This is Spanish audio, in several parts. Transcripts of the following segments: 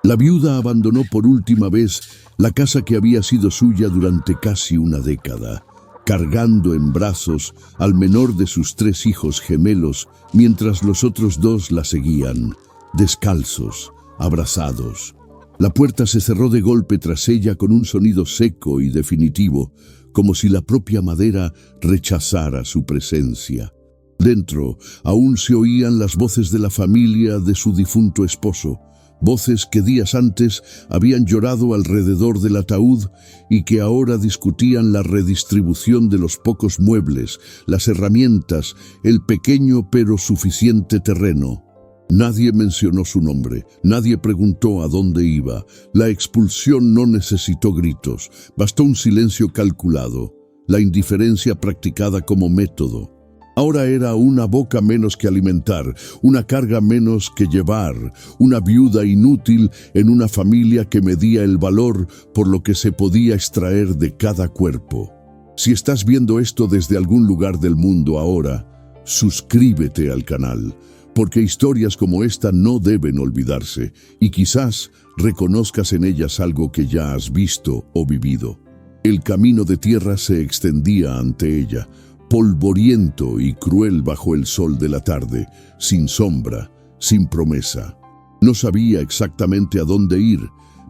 La viuda abandonó por última vez la casa que había sido suya durante casi una década, cargando en brazos al menor de sus 3 hijos gemelos, mientras los otros 2 la seguían, descalzos, abrazados. La puerta se cerró de golpe tras ella con un sonido seco y definitivo, como si la propia madera rechazara su presencia. Dentro aún se oían las voces de la familia de su difunto esposo, voces que días antes habían llorado alrededor del ataúd y que ahora discutían la redistribución de los pocos muebles, las herramientas, el pequeño pero suficiente terreno. Nadie mencionó su nombre, nadie preguntó a dónde iba. La expulsión no necesitó gritos, bastó un silencio calculado, la indiferencia practicada como método. Ahora era una boca menos que alimentar, una carga menos que llevar, una viuda inútil en una familia que medía el valor por lo que se podía extraer de cada cuerpo. Si estás viendo esto desde algún lugar del mundo ahora, suscríbete al canal, porque historias como esta no deben olvidarse y quizás reconozcas en ellas algo que ya has visto o vivido. El camino de tierra se extendía ante ella, polvoriento y cruel bajo el sol de la tarde, sin sombra, sin promesa. No sabía exactamente a dónde ir,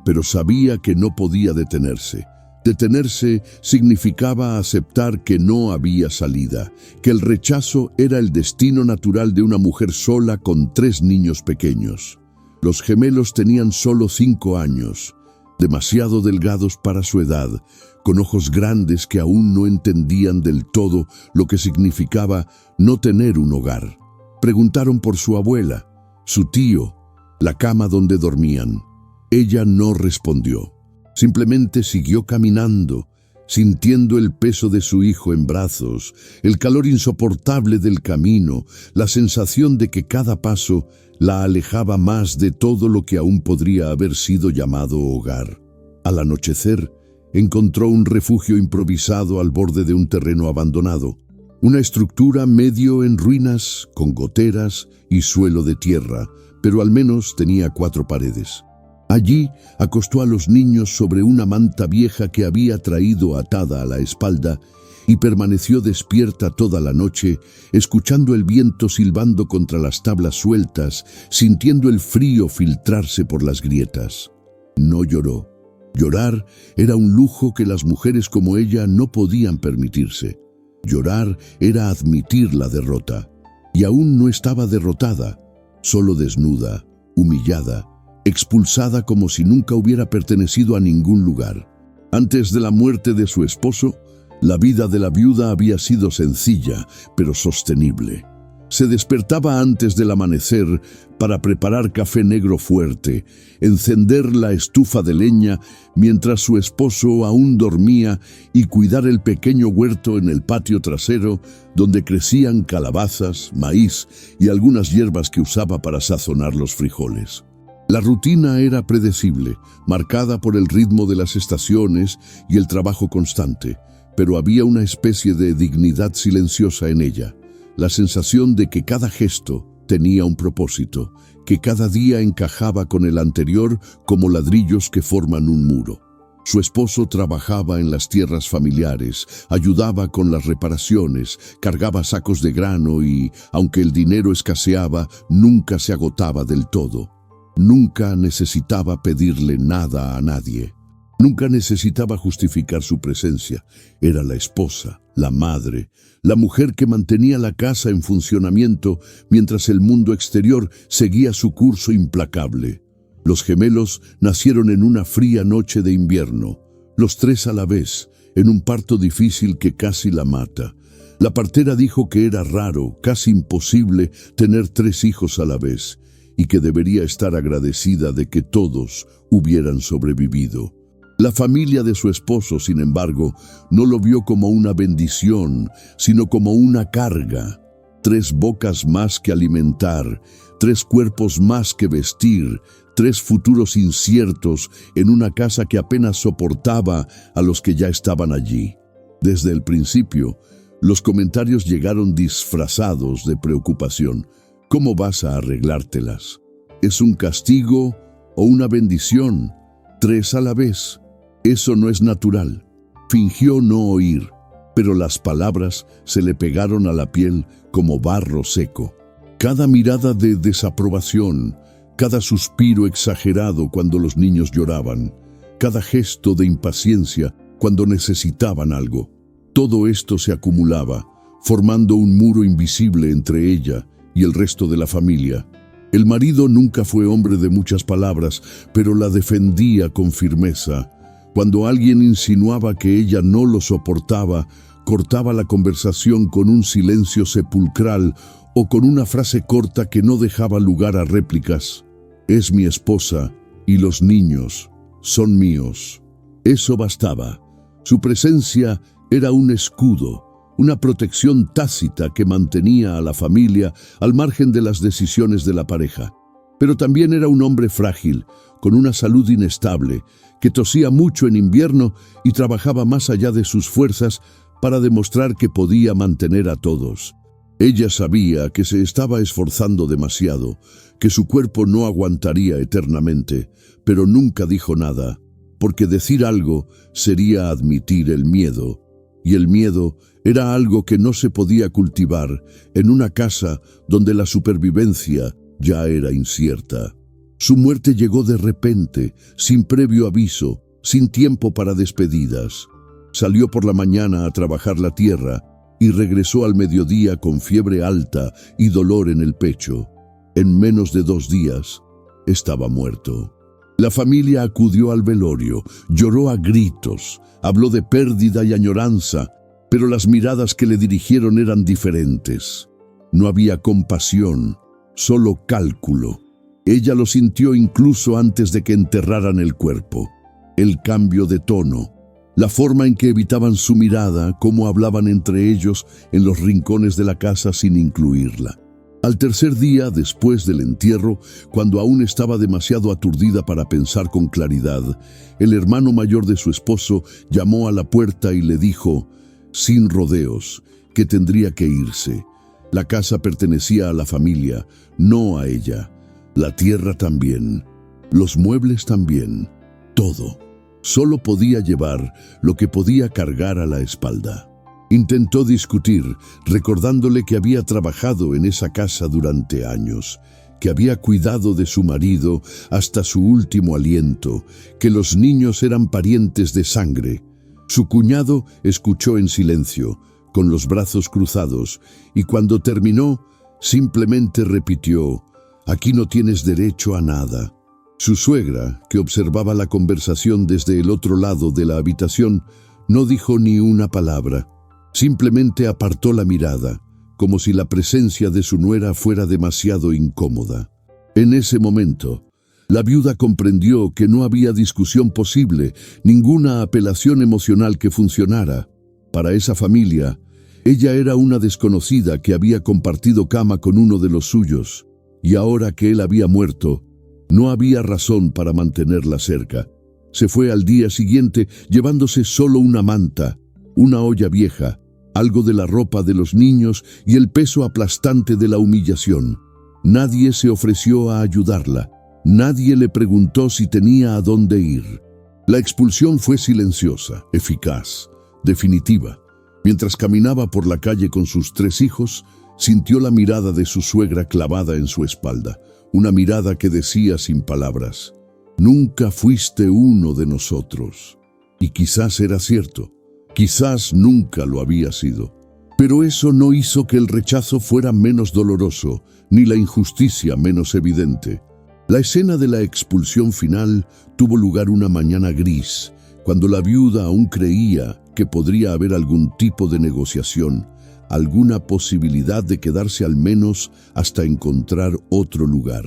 pero sabía que no podía detenerse. Detenerse significaba aceptar que no había salida, que el rechazo era el destino natural de una mujer sola con 3 niños pequeños. Los gemelos tenían solo 5 años, demasiado delgados para su edad, con ojos grandes que aún no entendían del todo lo que significaba no tener un hogar. Preguntaron por su abuela, su tío, la cama donde dormían. Ella no respondió. Simplemente siguió caminando, sintiendo el peso de su hijo en brazos, el calor insoportable del camino, la sensación de que cada paso la alejaba más de todo lo que aún podría haber sido llamado hogar. Al anochecer, encontró un refugio improvisado al borde de un terreno abandonado, una estructura medio en ruinas, con goteras y suelo de tierra, pero al menos tenía 4 paredes. Allí acostó a los niños sobre una manta vieja que había traído atada a la espalda y permaneció despierta toda la noche, escuchando el viento silbando contra las tablas sueltas, sintiendo el frío filtrarse por las grietas. No lloró. Llorar era un lujo que las mujeres como ella no podían permitirse. Llorar era admitir la derrota. Y aún no estaba derrotada, solo desnuda, humillada, expulsada como si nunca hubiera pertenecido a ningún lugar. Antes de la muerte de su esposo, la vida de la viuda había sido sencilla, pero sostenible. Se despertaba antes del amanecer para preparar café negro fuerte, encender la estufa de leña mientras su esposo aún dormía y cuidar el pequeño huerto en el patio trasero donde crecían calabazas, maíz y algunas hierbas que usaba para sazonar los frijoles. La rutina era predecible, marcada por el ritmo de las estaciones y el trabajo constante, pero había una especie de dignidad silenciosa en ella, la sensación de que cada gesto tenía un propósito, que cada día encajaba con el anterior como ladrillos que forman un muro. Su esposo trabajaba en las tierras familiares, ayudaba con las reparaciones, cargaba sacos de grano y, aunque el dinero escaseaba, nunca se agotaba del todo. Nunca necesitaba pedirle nada a nadie. Nunca necesitaba justificar su presencia. Era la esposa, la madre, la mujer que mantenía la casa en funcionamiento mientras el mundo exterior seguía su curso implacable. Los gemelos nacieron en una fría noche de invierno, los 3 a la vez, en un parto difícil que casi la mata. La partera dijo que era raro, casi imposible, tener 3 hijos a la vez, y que debería estar agradecida de que todos hubieran sobrevivido. La familia de su esposo, sin embargo, no lo vio como una bendición, sino como una carga. 3 bocas más que alimentar, 3 cuerpos más que vestir, 3 futuros inciertos en una casa que apenas soportaba a los que ya estaban allí. Desde el principio, los comentarios llegaron disfrazados de preocupación. ¿Cómo vas a arreglártelas? ¿Es un castigo o una bendición, 3 a la vez. Eso no es natural. Fingió no oír, pero las palabras se le pegaron a la piel como barro seco. Cada mirada de desaprobación, cada suspiro exagerado cuando los niños lloraban, cada gesto de impaciencia cuando necesitaban algo. Todo esto se acumulaba, formando un muro invisible entre ella y el resto de la familia. El marido nunca fue hombre de muchas palabras, pero la defendía con firmeza. Cuando alguien insinuaba que ella no lo soportaba, cortaba la conversación con un silencio sepulcral o con una frase corta que no dejaba lugar a réplicas. Es mi esposa y los niños son míos. Eso bastaba. Su presencia era un escudo, una protección tácita que mantenía a la familia al margen de las decisiones de la pareja. Pero también era un hombre frágil, con una salud inestable, que tosía mucho en invierno y trabajaba más allá de sus fuerzas para demostrar que podía mantener a todos. Ella sabía que se estaba esforzando demasiado, que su cuerpo no aguantaría eternamente, pero nunca dijo nada, porque decir algo sería admitir el miedo, y el miedo era algo que no se podía cultivar en una casa donde la supervivencia ya era incierta. Su muerte llegó de repente, sin previo aviso, sin tiempo para despedidas. Salió por la mañana a trabajar la tierra y regresó al mediodía con fiebre alta y dolor en el pecho. En menos de 2 días, estaba muerto. La familia acudió al velorio, lloró a gritos, habló de pérdida y añoranza, pero las miradas que le dirigieron eran diferentes. No había compasión, solo cálculo. Ella lo sintió incluso antes de que enterraran el cuerpo. El cambio de tono, la forma en que evitaban su mirada, cómo hablaban entre ellos en los rincones de la casa sin incluirla. Al tercer día, después del entierro, cuando aún estaba demasiado aturdida para pensar con claridad, el hermano mayor de su esposo llamó a la puerta y le dijo, sin rodeos, que tendría que irse. La casa pertenecía a la familia, no a ella. La tierra también, los muebles también, todo. Solo podía llevar lo que podía cargar a la espalda. Intentó discutir, recordándole que había trabajado en esa casa durante años, que había cuidado de su marido hasta su último aliento, que los niños eran parientes de sangre. Su cuñado escuchó en silencio, con los brazos cruzados, y cuando terminó, simplemente repitió, «Aquí no tienes derecho a nada». Su suegra, que observaba la conversación desde el otro lado de la habitación, no dijo ni una palabra. Simplemente apartó la mirada, como si la presencia de su nuera fuera demasiado incómoda. En ese momento, la viuda comprendió que no había discusión posible, ninguna apelación emocional que funcionara. Para esa familia, ella era una desconocida que había compartido cama con uno de los suyos, y ahora que él había muerto, no había razón para mantenerla cerca. Se fue al día siguiente llevándose solo una manta, una olla vieja, algo de la ropa de los niños y el peso aplastante de la humillación. Nadie se ofreció a ayudarla. Nadie le preguntó si tenía a dónde ir. La expulsión fue silenciosa, eficaz, definitiva. Mientras caminaba por la calle con sus 3 hijos, sintió la mirada de su suegra clavada en su espalda, una mirada que decía sin palabras, «Nunca fuiste uno de nosotros». Y quizás era cierto. Quizás nunca lo había sido. Pero eso no hizo que el rechazo fuera menos doloroso, ni la injusticia menos evidente. La escena de la expulsión final tuvo lugar una mañana gris, cuando la viuda aún creía que podría haber algún tipo de negociación, alguna posibilidad de quedarse al menos hasta encontrar otro lugar.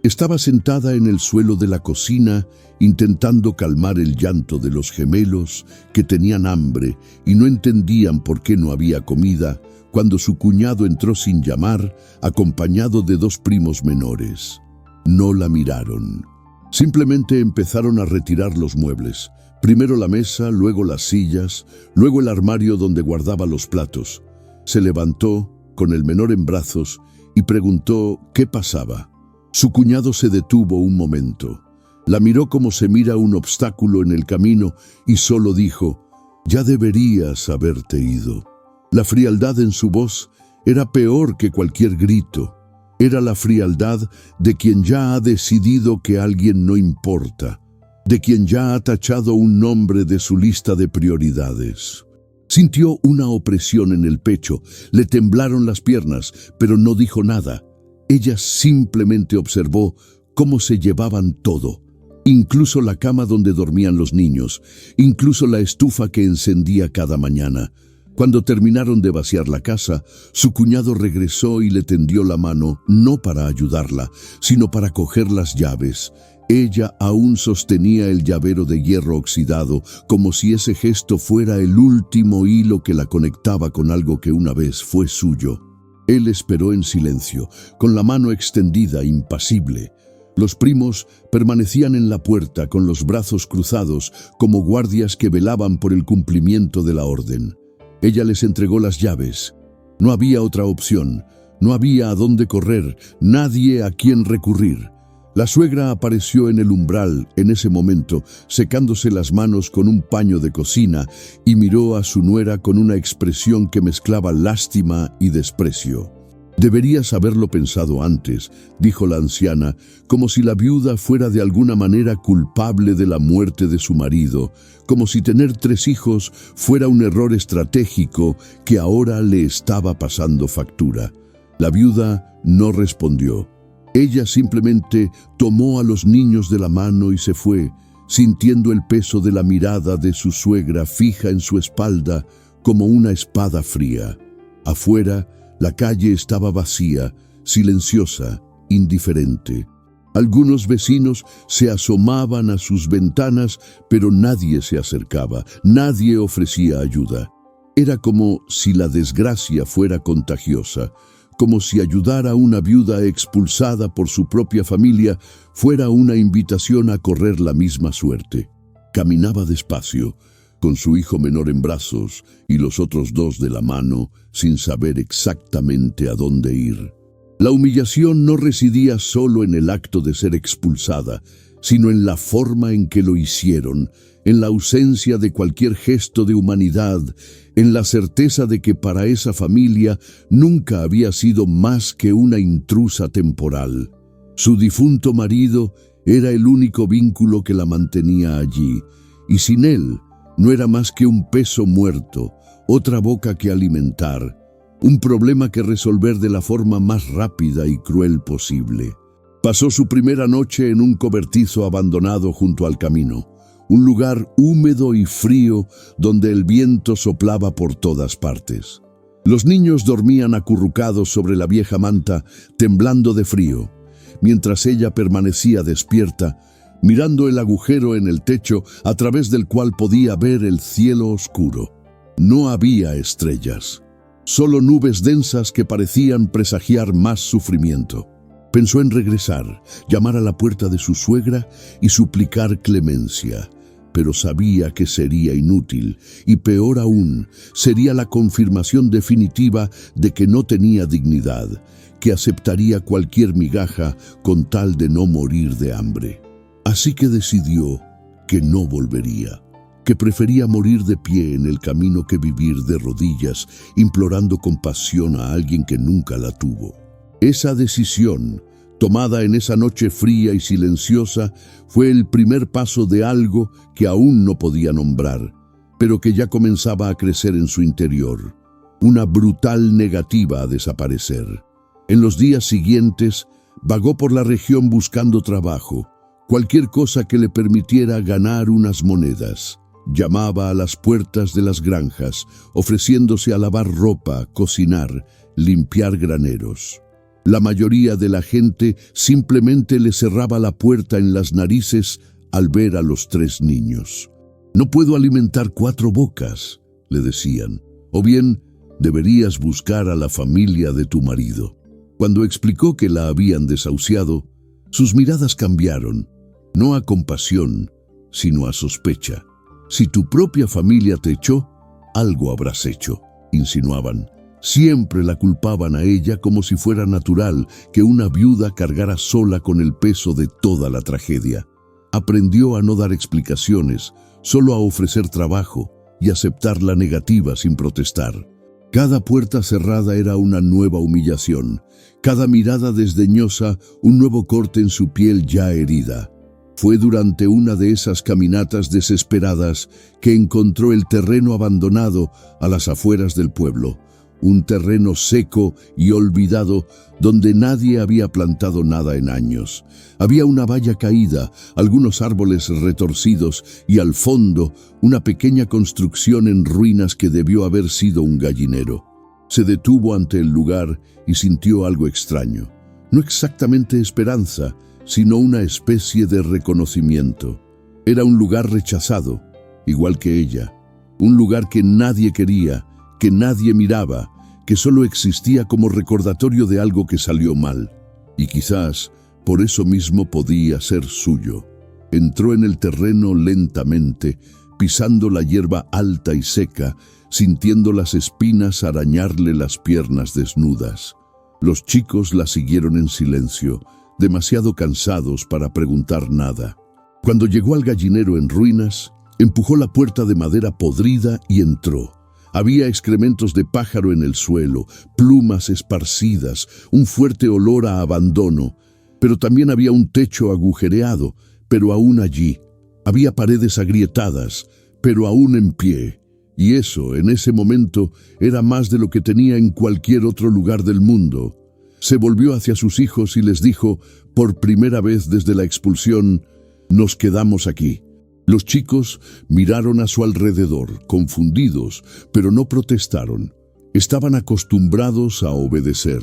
Estaba sentada en el suelo de la cocina, intentando calmar el llanto de los gemelos que tenían hambre y no entendían por qué no había comida, cuando su cuñado entró sin llamar, acompañado de 2 primos menores. No la miraron. Simplemente empezaron a retirar los muebles. Primero la mesa, luego las sillas, luego el armario donde guardaba los platos. Se levantó, con el menor en brazos, y preguntó qué pasaba. Su cuñado se detuvo un momento. La miró como se mira un obstáculo en el camino y solo dijo: «Ya deberías haberte ido». La frialdad en su voz era peor que cualquier grito. Era la frialdad de quien ya ha decidido que alguien no importa, de quien ya ha tachado un nombre de su lista de prioridades. Sintió una opresión en el pecho, le temblaron las piernas, pero no dijo nada. Ella simplemente observó cómo se llevaban todo, incluso la cama donde dormían los niños, incluso la estufa que encendía cada mañana. Cuando terminaron de vaciar la casa, su cuñado regresó y le tendió la mano, no para ayudarla, sino para coger las llaves. Ella aún sostenía el llavero de hierro oxidado, como si ese gesto fuera el último hilo que la conectaba con algo que una vez fue suyo. Él esperó en silencio, con la mano extendida, impasible. Los primos permanecían en la puerta con los brazos cruzados, como guardias que velaban por el cumplimiento de la orden. Ella les entregó las llaves. No había otra opción, no había a dónde correr, nadie a quien recurrir. La suegra apareció en el umbral en ese momento, secándose las manos con un paño de cocina, y miró a su nuera con una expresión que mezclaba lástima y desprecio. «Deberías haberlo pensado antes», dijo la anciana, como si la viuda fuera de alguna manera culpable de la muerte de su marido, como si tener 3 hijos fuera un error estratégico que ahora le estaba pasando factura. La viuda no respondió. Ella simplemente tomó a los niños de la mano y se fue, sintiendo el peso de la mirada de su suegra fija en su espalda como una espada fría. Afuera, la calle estaba vacía, silenciosa, indiferente. Algunos vecinos se asomaban a sus ventanas, pero nadie se acercaba, nadie ofrecía ayuda. Era como si la desgracia fuera contagiosa, como si ayudar a una viuda expulsada por su propia familia fuera una invitación a correr la misma suerte. Caminaba despacio, con su hijo menor en brazos y los otros 2 de la mano, sin saber exactamente a dónde ir. La humillación no residía solo en el acto de ser expulsada, sino en la forma en que lo hicieron, en la ausencia de cualquier gesto de humanidad, en la certeza de que para esa familia nunca había sido más que una intrusa temporal. Su difunto marido era el único vínculo que la mantenía allí, y sin él no era más que un peso muerto, otra boca que alimentar, un problema que resolver de la forma más rápida y cruel posible. Pasó su primera noche en un cobertizo abandonado junto al camino, un lugar húmedo y frío donde el viento soplaba por todas partes. Los niños dormían acurrucados sobre la vieja manta, temblando de frío, mientras ella permanecía despierta, mirando el agujero en el techo a través del cual podía ver el cielo oscuro. No había estrellas, solo nubes densas que parecían presagiar más sufrimiento. Pensó en regresar, llamar a la puerta de su suegra y suplicar clemencia, pero sabía que sería inútil y, peor aún, sería la confirmación definitiva de que no tenía dignidad, que aceptaría cualquier migaja con tal de no morir de hambre. Así que decidió que no volvería, que prefería morir de pie en el camino que vivir de rodillas, implorando compasión a alguien que nunca la tuvo. Esa decisión, tomada en esa noche fría y silenciosa, fue el primer paso de algo que aún no podía nombrar, pero que ya comenzaba a crecer en su interior, una brutal negativa a desaparecer. En los días siguientes, vagó por la región buscando trabajo, cualquier cosa que le permitiera ganar unas monedas. Llamaba a las puertas de las granjas, ofreciéndose a lavar ropa, cocinar, limpiar graneros. La mayoría de la gente simplemente le cerraba la puerta en las narices al ver a los 3 niños. «No puedo alimentar 4 bocas», le decían, «o bien deberías buscar a la familia de tu marido». Cuando explicó que la habían desahuciado, sus miradas cambiaron, no a compasión, sino a sospecha. «Si tu propia familia te echó, algo habrás hecho», insinuaban. Siempre la culpaban a ella como si fuera natural que una viuda cargara sola con el peso de toda la tragedia. aprendió a no dar explicaciones, solo a ofrecer trabajo y aceptar la negativa sin protestar. Cada puerta cerrada era una nueva humillación, cada mirada desdeñosa un nuevo corte en su piel ya herida. Fue durante una de esas caminatas desesperadas que encontró el terreno abandonado a las afueras del pueblo, un terreno seco y olvidado donde nadie había plantado nada en años. Había una valla caída, algunos árboles retorcidos y al fondo una pequeña construcción en ruinas que debió haber sido un gallinero. Se detuvo ante el lugar y sintió algo extraño. No exactamente esperanza, sino una especie de reconocimiento. Era un lugar rechazado, igual que ella. Un lugar que nadie quería, que nadie miraba, que solo existía como recordatorio de algo que salió mal. Y quizás por eso mismo podía ser suyo. Entró en el terreno lentamente, pisando la hierba alta y seca, sintiendo las espinas arañarle las piernas desnudas. Los chicos la siguieron en silencio, demasiado cansados para preguntar nada. Cuando llegó al gallinero en ruinas, empujó la puerta de madera podrida y entró. Había excrementos de pájaro en el suelo, plumas esparcidas, un fuerte olor a abandono, pero también había un techo agujereado, pero aún allí. Había paredes agrietadas, pero aún en pie. Y eso, en ese momento, era más de lo que tenía en cualquier otro lugar del mundo. Se volvió hacia sus hijos y les dijo, por primera vez desde la expulsión, «Nos quedamos aquí». Los chicos miraron a su alrededor, confundidos, pero no protestaron. Estaban acostumbrados a obedecer,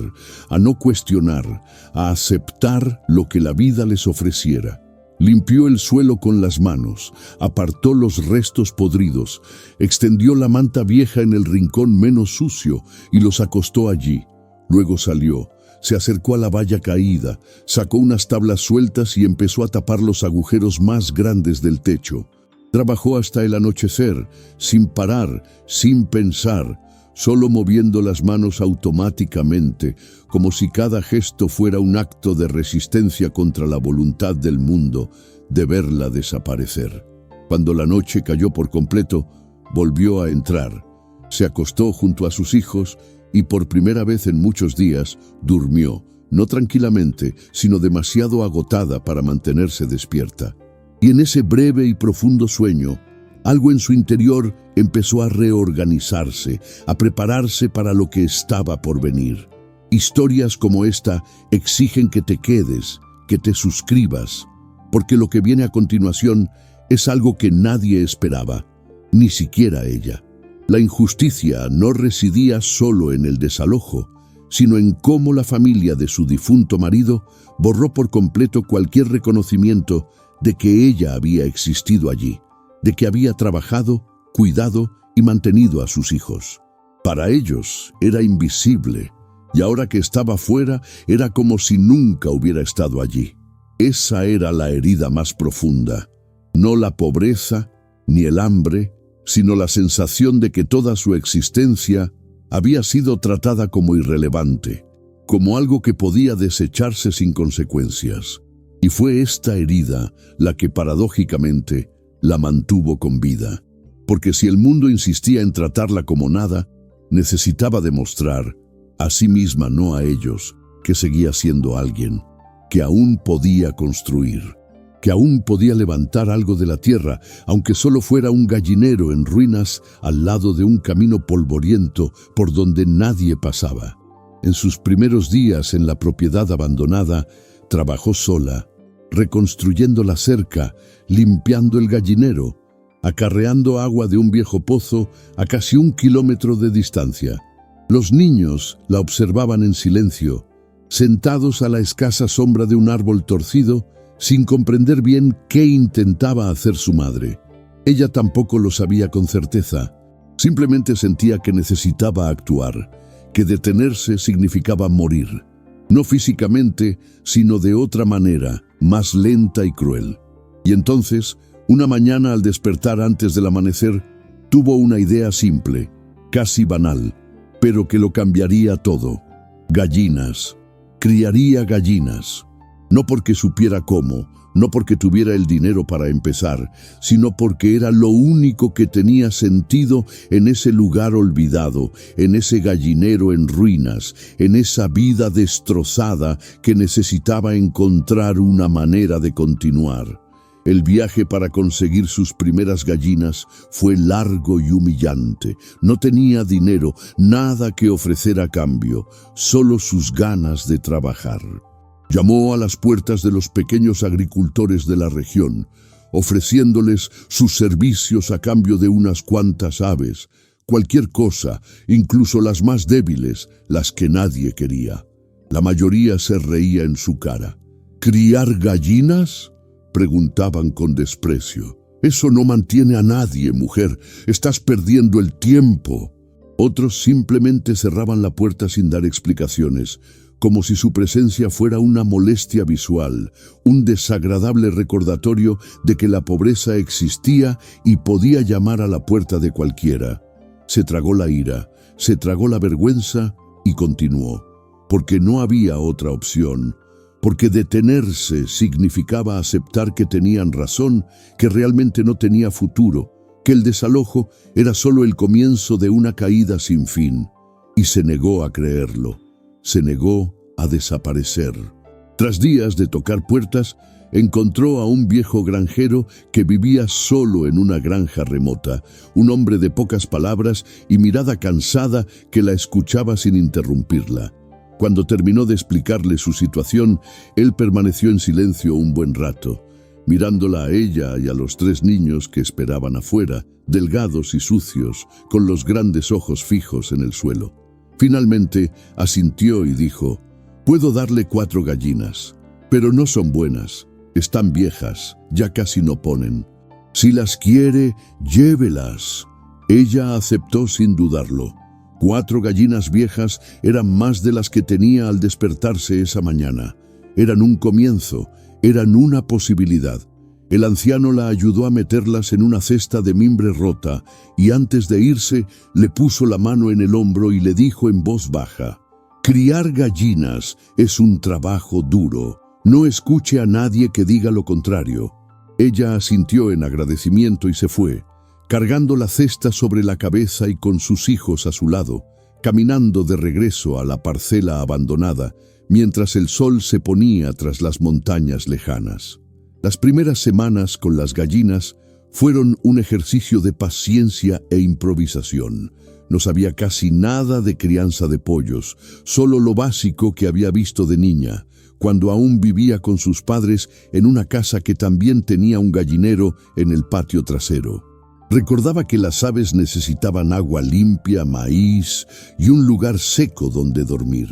a no cuestionar, a aceptar lo que la vida les ofreciera. Limpió el suelo con las manos, apartó los restos podridos, extendió la manta vieja en el rincón menos sucio y los acostó allí. Luego salió. Se acercó a la valla caída, sacó unas tablas sueltas y empezó a tapar los agujeros más grandes del techo. Trabajó hasta el anochecer, sin parar, sin pensar, solo moviendo las manos automáticamente, como si cada gesto fuera un acto de resistencia contra la voluntad del mundo de verla desaparecer. Cuando la noche cayó por completo, volvió a entrar. Se acostó junto a sus hijos y por primera vez en muchos días durmió, no tranquilamente, sino demasiado agotada para mantenerse despierta. Y en ese breve y profundo sueño, algo en su interior empezó a reorganizarse, a prepararse para lo que estaba por venir. Historias como esta exigen que te quedes, que te suscribas, porque lo que viene a continuación es algo que nadie esperaba, ni siquiera ella. La injusticia no residía solo en el desalojo, sino en cómo la familia de su difunto marido borró por completo cualquier reconocimiento de que ella había existido allí, de que había trabajado, cuidado y mantenido a sus hijos. Para ellos era invisible, y ahora que estaba fuera era como si nunca hubiera estado allí. Esa era la herida más profunda, no la pobreza ni el hambre, sino la sensación de que toda su existencia había sido tratada como irrelevante, como algo que podía desecharse sin consecuencias. Y fue esta herida la que paradójicamente la mantuvo con vida, porque si el mundo insistía en tratarla como nada, necesitaba demostrar, a sí misma, no a ellos, que seguía siendo alguien, que aún podía construir, que aún podía levantar algo de la tierra, aunque solo fuera un gallinero en ruinas al lado de un camino polvoriento por donde nadie pasaba. En sus primeros días en la propiedad abandonada, trabajó sola, reconstruyendo la cerca, limpiando el gallinero, acarreando agua de un viejo pozo a casi 1 kilómetro de distancia. Los niños la observaban en silencio, sentados a la escasa sombra de un árbol torcido, sin comprender bien qué intentaba hacer su madre. Ella tampoco lo sabía con certeza. Simplemente sentía que necesitaba actuar, que detenerse significaba morir. No físicamente, sino de otra manera, más lenta y cruel. Y entonces, una mañana al despertar antes del amanecer, tuvo una idea simple, casi banal, pero que lo cambiaría todo. Gallinas. Criaría gallinas. No porque supiera cómo, no porque tuviera el dinero para empezar, sino porque era lo único que tenía sentido en ese lugar olvidado, en ese gallinero en ruinas, en esa vida destrozada que necesitaba encontrar una manera de continuar. El viaje para conseguir sus primeras gallinas fue largo y humillante. No tenía dinero, nada que ofrecer a cambio, solo sus ganas de trabajar. Llamó a las puertas de los pequeños agricultores de la región, ofreciéndoles sus servicios a cambio de unas cuantas aves, cualquier cosa, incluso las más débiles, las que nadie quería. La mayoría se reía en su cara. ¿Criar gallinas?, preguntaban con desprecio. Eso no mantiene a nadie, mujer. Estás perdiendo el tiempo. Otros simplemente cerraban la puerta sin dar explicaciones, como si su presencia fuera una molestia visual, un desagradable recordatorio de que la pobreza existía y podía llamar a la puerta de cualquiera. Se tragó la ira, se tragó la vergüenza y continuó, porque no había otra opción. Porque detenerse significaba aceptar que tenían razón, que realmente no tenía futuro, que el desalojo era solo el comienzo de una caída sin fin. Y se negó a creerlo, se negó a desaparecer. Tras días de tocar puertas, encontró a un viejo granjero que vivía solo en una granja remota, un hombre de pocas palabras y mirada cansada que la escuchaba sin interrumpirla. Cuando terminó de explicarle su situación, él permaneció en silencio un buen rato, mirándola a ella y a los 3 niños que esperaban afuera, delgados y sucios, con los grandes ojos fijos en el suelo. Finalmente asintió y dijo: «Puedo darle 4 gallinas, pero no son buenas, están viejas, ya casi no ponen. Si las quiere, llévelas». Ella aceptó sin dudarlo. 4 gallinas viejas eran más de las que tenía al despertarse esa mañana. Eran un comienzo, eran una posibilidad. El anciano la ayudó a meterlas en una cesta de mimbre rota y antes de irse le puso la mano en el hombro y le dijo en voz baja: «Criar gallinas es un trabajo duro. No escuche a nadie que diga lo contrario». Ella asintió en agradecimiento y se fue, cargando la cesta sobre la cabeza y con sus hijos a su lado, caminando de regreso a la parcela abandonada, mientras el sol se ponía tras las montañas lejanas. Las primeras semanas con las gallinas fueron un ejercicio de paciencia e improvisación. No sabía casi nada de crianza de pollos, solo lo básico que había visto de niña, cuando aún vivía con sus padres en una casa que también tenía un gallinero en el patio trasero. Recordaba que las aves necesitaban agua limpia, maíz y un lugar seco donde dormir.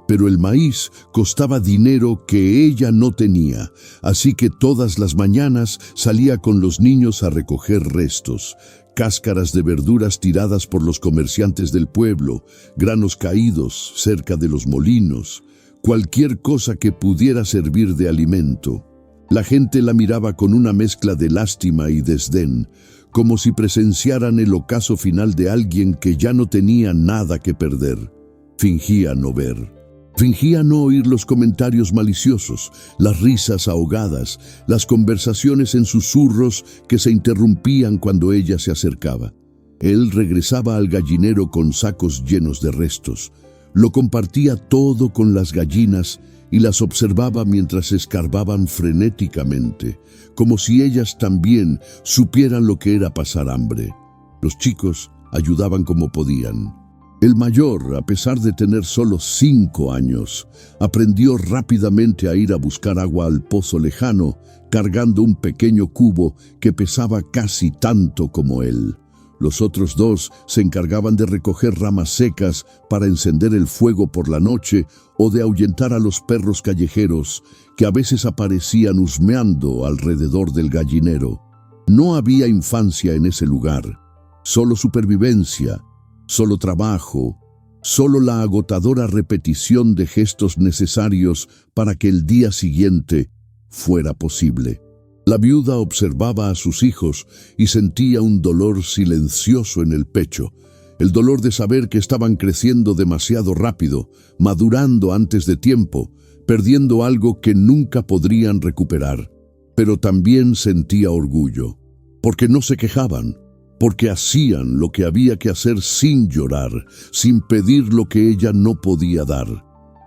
Pero el maíz costaba dinero que ella no tenía, así que todas las mañanas salía con los niños a recoger restos, cáscaras de verduras tiradas por los comerciantes del pueblo, granos caídos cerca de los molinos, cualquier cosa que pudiera servir de alimento. La gente la miraba con una mezcla de lástima y desdén, como si presenciaran el ocaso final de alguien que ya no tenía nada que perder. Fingía no ver. Fingía no oír los comentarios maliciosos, las risas ahogadas, las conversaciones en susurros que se interrumpían cuando ella se acercaba. Él regresaba al gallinero con sacos llenos de restos. Lo compartía todo con las gallinas y las observaba mientras escarbaban frenéticamente, como si ellas también supieran lo que era pasar hambre. Los chicos ayudaban como podían. El mayor, a pesar de tener solo 5 años, aprendió rápidamente a ir a buscar agua al pozo lejano, cargando un pequeño cubo que pesaba casi tanto como él. Los otros 2 se encargaban de recoger ramas secas para encender el fuego por la noche o de ahuyentar a los perros callejeros que a veces aparecían husmeando alrededor del gallinero. No había infancia en ese lugar, solo supervivencia, solo trabajo, solo la agotadora repetición de gestos necesarios para que el día siguiente fuera posible. La viuda observaba a sus hijos y sentía un dolor silencioso en el pecho, el dolor de saber que estaban creciendo demasiado rápido, madurando antes de tiempo, perdiendo algo que nunca podrían recuperar. Pero también sentía orgullo, porque no se quejaban, porque hacían lo que había que hacer sin llorar, sin pedir lo que ella no podía dar.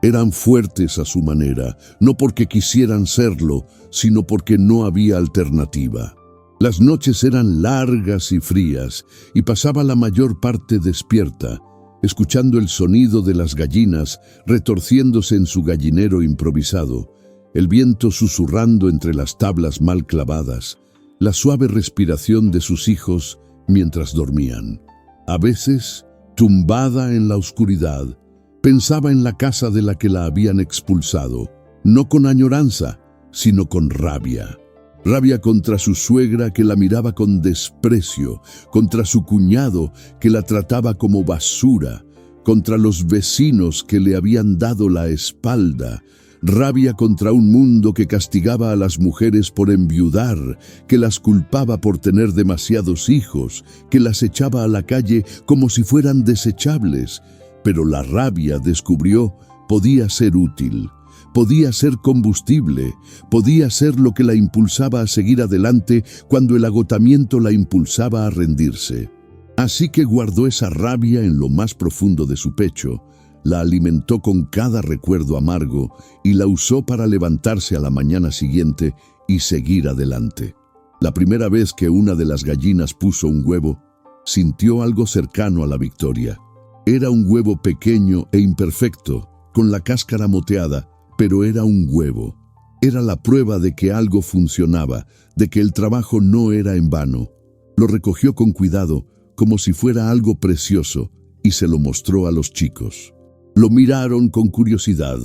Eran fuertes a su manera, no porque quisieran serlo, sino porque no había alternativa. Las noches eran largas y frías, y pasaba la mayor parte despierta, escuchando el sonido de las gallinas retorciéndose en su gallinero improvisado, el viento susurrando entre las tablas mal clavadas, la suave respiración de sus hijos mientras dormían. A veces, tumbada en la oscuridad, pensaba en la casa de la que la habían expulsado, no con añoranza, sino con rabia. Rabia contra su suegra que la miraba con desprecio, contra su cuñado que la trataba como basura, contra los vecinos que le habían dado la espalda, rabia contra un mundo que castigaba a las mujeres por enviudar, que las culpaba por tener demasiados hijos, que las echaba a la calle como si fueran desechables. Pero la rabia, descubrió, podía ser útil, podía ser combustible, podía ser lo que la impulsaba a seguir adelante cuando el agotamiento la impulsaba a rendirse. Así que guardó esa rabia en lo más profundo de su pecho, la alimentó con cada recuerdo amargo y la usó para levantarse a la mañana siguiente y seguir adelante. La primera vez que una de las gallinas puso un huevo, sintió algo cercano a la victoria. Era un huevo pequeño e imperfecto, con la cáscara moteada, pero era un huevo. Era la prueba de que algo funcionaba, de que el trabajo no era en vano. Lo recogió con cuidado, como si fuera algo precioso, y se lo mostró a los chicos. Lo miraron con curiosidad,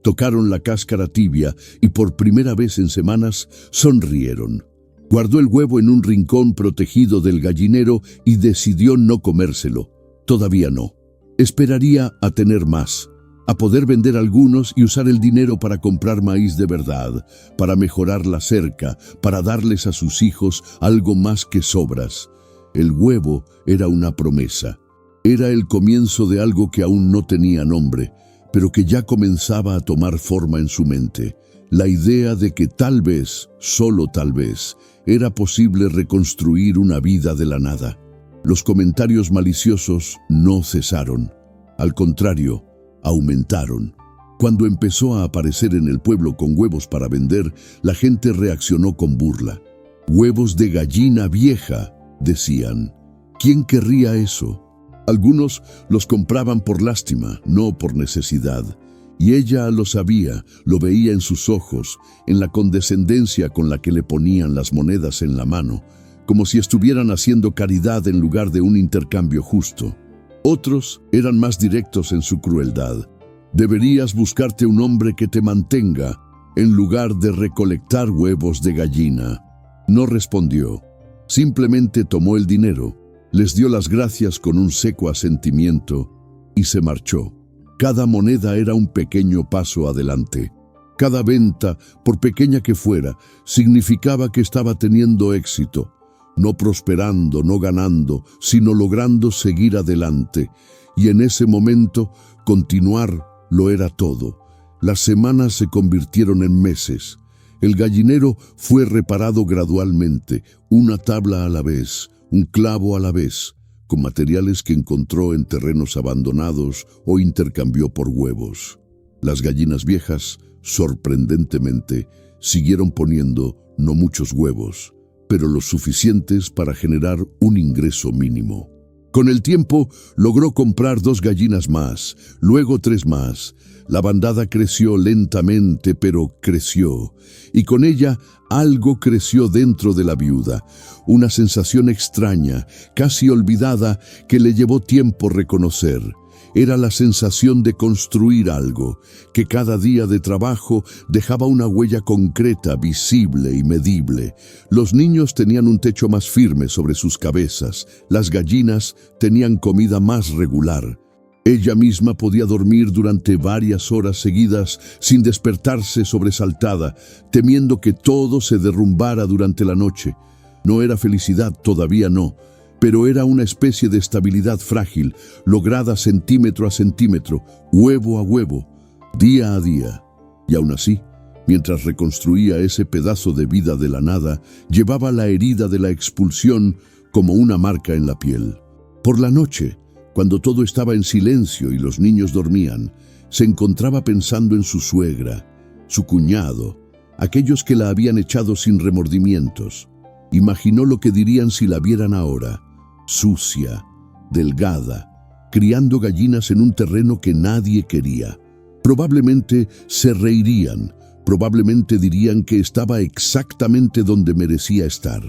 tocaron la cáscara tibia y por primera vez en semanas sonrieron. Guardó el huevo en un rincón protegido del gallinero y decidió no comérselo. Todavía no. Esperaría a tener más, a poder vender algunos y usar el dinero para comprar maíz de verdad, para mejorar la cerca, para darles a sus hijos algo más que sobras. El huevo era una promesa. Era el comienzo de algo que aún no tenía nombre, pero que ya comenzaba a tomar forma en su mente. La idea de que tal vez, solo tal vez, era posible reconstruir una vida de la nada. Los comentarios maliciosos no cesaron. Al contrario, aumentaron. Cuando empezó a aparecer en el pueblo con huevos para vender, la gente reaccionó con burla. «Huevos de gallina vieja», decían. ¿Quién querría eso? Algunos los compraban por lástima, no por necesidad. Y ella lo sabía, lo veía en sus ojos, en la condescendencia con la que le ponían las monedas en la mano, como si estuvieran haciendo caridad en lugar de un intercambio justo. Otros eran más directos en su crueldad. Deberías buscarte un hombre que te mantenga, en lugar de recolectar huevos de gallina. No respondió. Simplemente tomó el dinero, les dio las gracias con un seco asentimiento y se marchó. Cada moneda era un pequeño paso adelante. Cada venta, por pequeña que fuera, significaba que estaba teniendo éxito, no prosperando, no ganando, sino logrando seguir adelante. Y en ese momento, continuar lo era todo. Las semanas se convirtieron en meses. El gallinero fue reparado gradualmente, una tabla a la vez, un clavo a la vez, con materiales que encontró en terrenos abandonados o intercambió por huevos. Las gallinas viejas, sorprendentemente, siguieron poniendo no muchos huevos, pero los suficientes para generar un ingreso mínimo. Con el tiempo, logró comprar 2 gallinas más, luego 3 más. La bandada creció lentamente, pero creció, y con ella algo creció dentro de la viuda, una sensación extraña, casi olvidada, que le llevó tiempo reconocer. Era la sensación de construir algo, que cada día de trabajo dejaba una huella concreta, visible y medible. Los niños tenían un techo más firme sobre sus cabezas, las gallinas tenían comida más regular. Ella misma podía dormir durante varias horas seguidas sin despertarse sobresaltada, temiendo que todo se derrumbara durante la noche. No era felicidad, todavía no, pero era una especie de estabilidad frágil, lograda centímetro a centímetro, huevo a huevo, día a día. Y aún así, mientras reconstruía ese pedazo de vida de la nada, llevaba la herida de la expulsión como una marca en la piel. Por la noche, cuando todo estaba en silencio y los niños dormían, se encontraba pensando en su suegra, su cuñado, aquellos que la habían echado sin remordimientos. Imaginó lo que dirían si la vieran ahora, sucia, delgada, criando gallinas en un terreno que nadie quería. Probablemente se reirían, probablemente dirían que estaba exactamente donde merecía estar.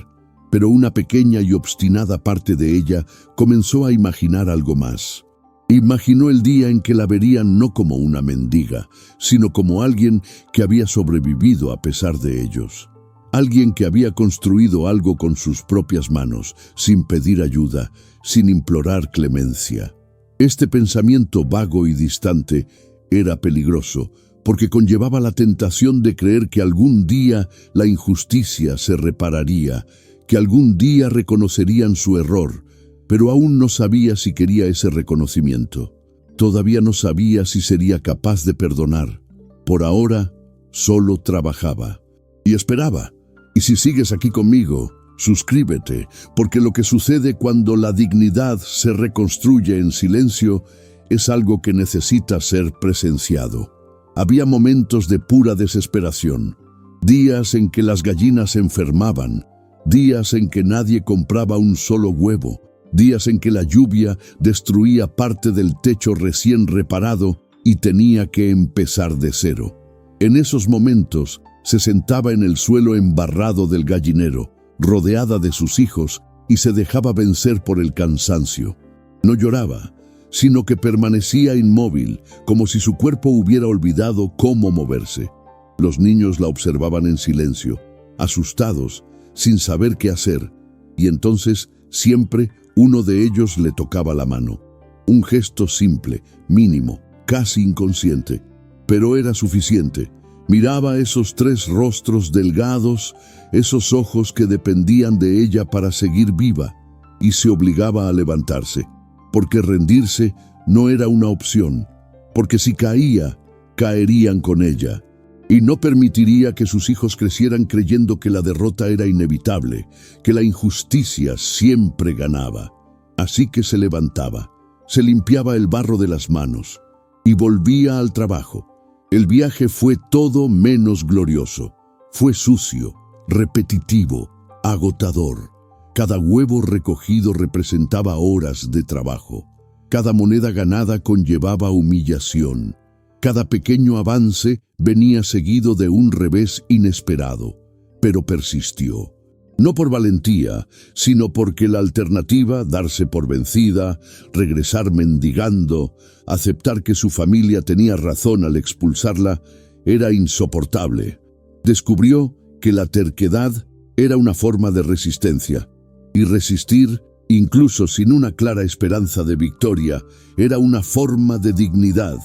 Pero una pequeña y obstinada parte de ella comenzó a imaginar algo más. Imaginó el día en que la verían no como una mendiga, sino como alguien que había sobrevivido a pesar de ellos. Alguien que había construido algo con sus propias manos, sin pedir ayuda, sin implorar clemencia. Este pensamiento vago y distante era peligroso, porque conllevaba la tentación de creer que algún día la injusticia se repararía, que algún día reconocerían su error, pero aún no sabía si quería ese reconocimiento. Todavía no sabía si sería capaz de perdonar. Por ahora, solo trabajaba y esperaba. Y si sigues aquí conmigo, suscríbete, porque lo que sucede cuando la dignidad se reconstruye en silencio es algo que necesita ser presenciado. Había momentos de pura desesperación, días en que las gallinas se enfermaban, días en que nadie compraba un solo huevo, días en que la lluvia destruía parte del techo recién reparado y tenía que empezar de cero. En esos momentos se sentaba en el suelo embarrado del gallinero, rodeada de sus hijos, y se dejaba vencer por el cansancio. No lloraba, sino que permanecía inmóvil, como si su cuerpo hubiera olvidado cómo moverse. Los niños la observaban en silencio, asustados, sin saber qué hacer, y entonces siempre uno de ellos le tocaba la mano. Un gesto simple, mínimo, casi inconsciente, pero era suficiente. Miraba esos 3 rostros delgados, esos ojos que dependían de ella para seguir viva, y se obligaba a levantarse, porque rendirse no era una opción, porque si caía, caerían con ella, y no permitiría que sus hijos crecieran creyendo que la derrota era inevitable, que la injusticia siempre ganaba. Así que se levantaba, se limpiaba el barro de las manos, y volvía al trabajo. El viaje fue todo menos glorioso. Fue sucio, repetitivo, agotador. Cada huevo recogido representaba horas de trabajo. Cada moneda ganada conllevaba humillación. Cada pequeño avance venía seguido de un revés inesperado, pero persistió. No por valentía, sino porque la alternativa, darse por vencida, regresar mendigando, aceptar que su familia tenía razón al expulsarla, era insoportable. Descubrió que la terquedad era una forma de resistencia, y resistir, incluso sin una clara esperanza de victoria, era una forma de dignidad.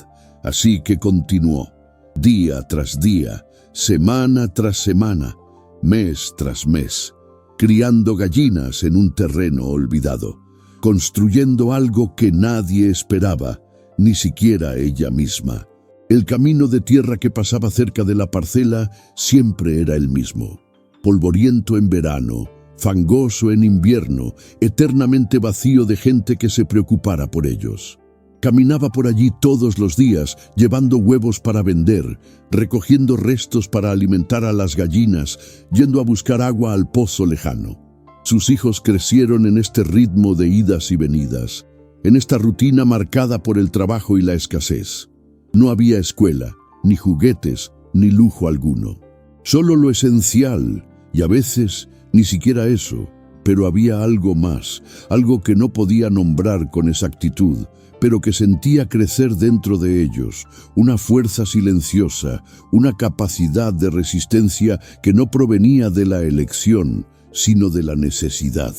Así que continuó, día tras día, semana tras semana, mes tras mes, criando gallinas en un terreno olvidado, construyendo algo que nadie esperaba, ni siquiera ella misma. El camino de tierra que pasaba cerca de la parcela siempre era el mismo, polvoriento en verano, fangoso en invierno, eternamente vacío de gente que se preocupara por ellos. Caminaba por allí todos los días, llevando huevos para vender, recogiendo restos para alimentar a las gallinas, yendo a buscar agua al pozo lejano. Sus hijos crecieron en este ritmo de idas y venidas, en esta rutina marcada por el trabajo y la escasez. No había escuela, ni juguetes, ni lujo alguno. Solo lo esencial, y a veces ni siquiera eso, pero había algo más, algo que no podía nombrar con exactitud, pero que sentía crecer dentro de ellos, una fuerza silenciosa, una capacidad de resistencia que no provenía de la elección, sino de la necesidad.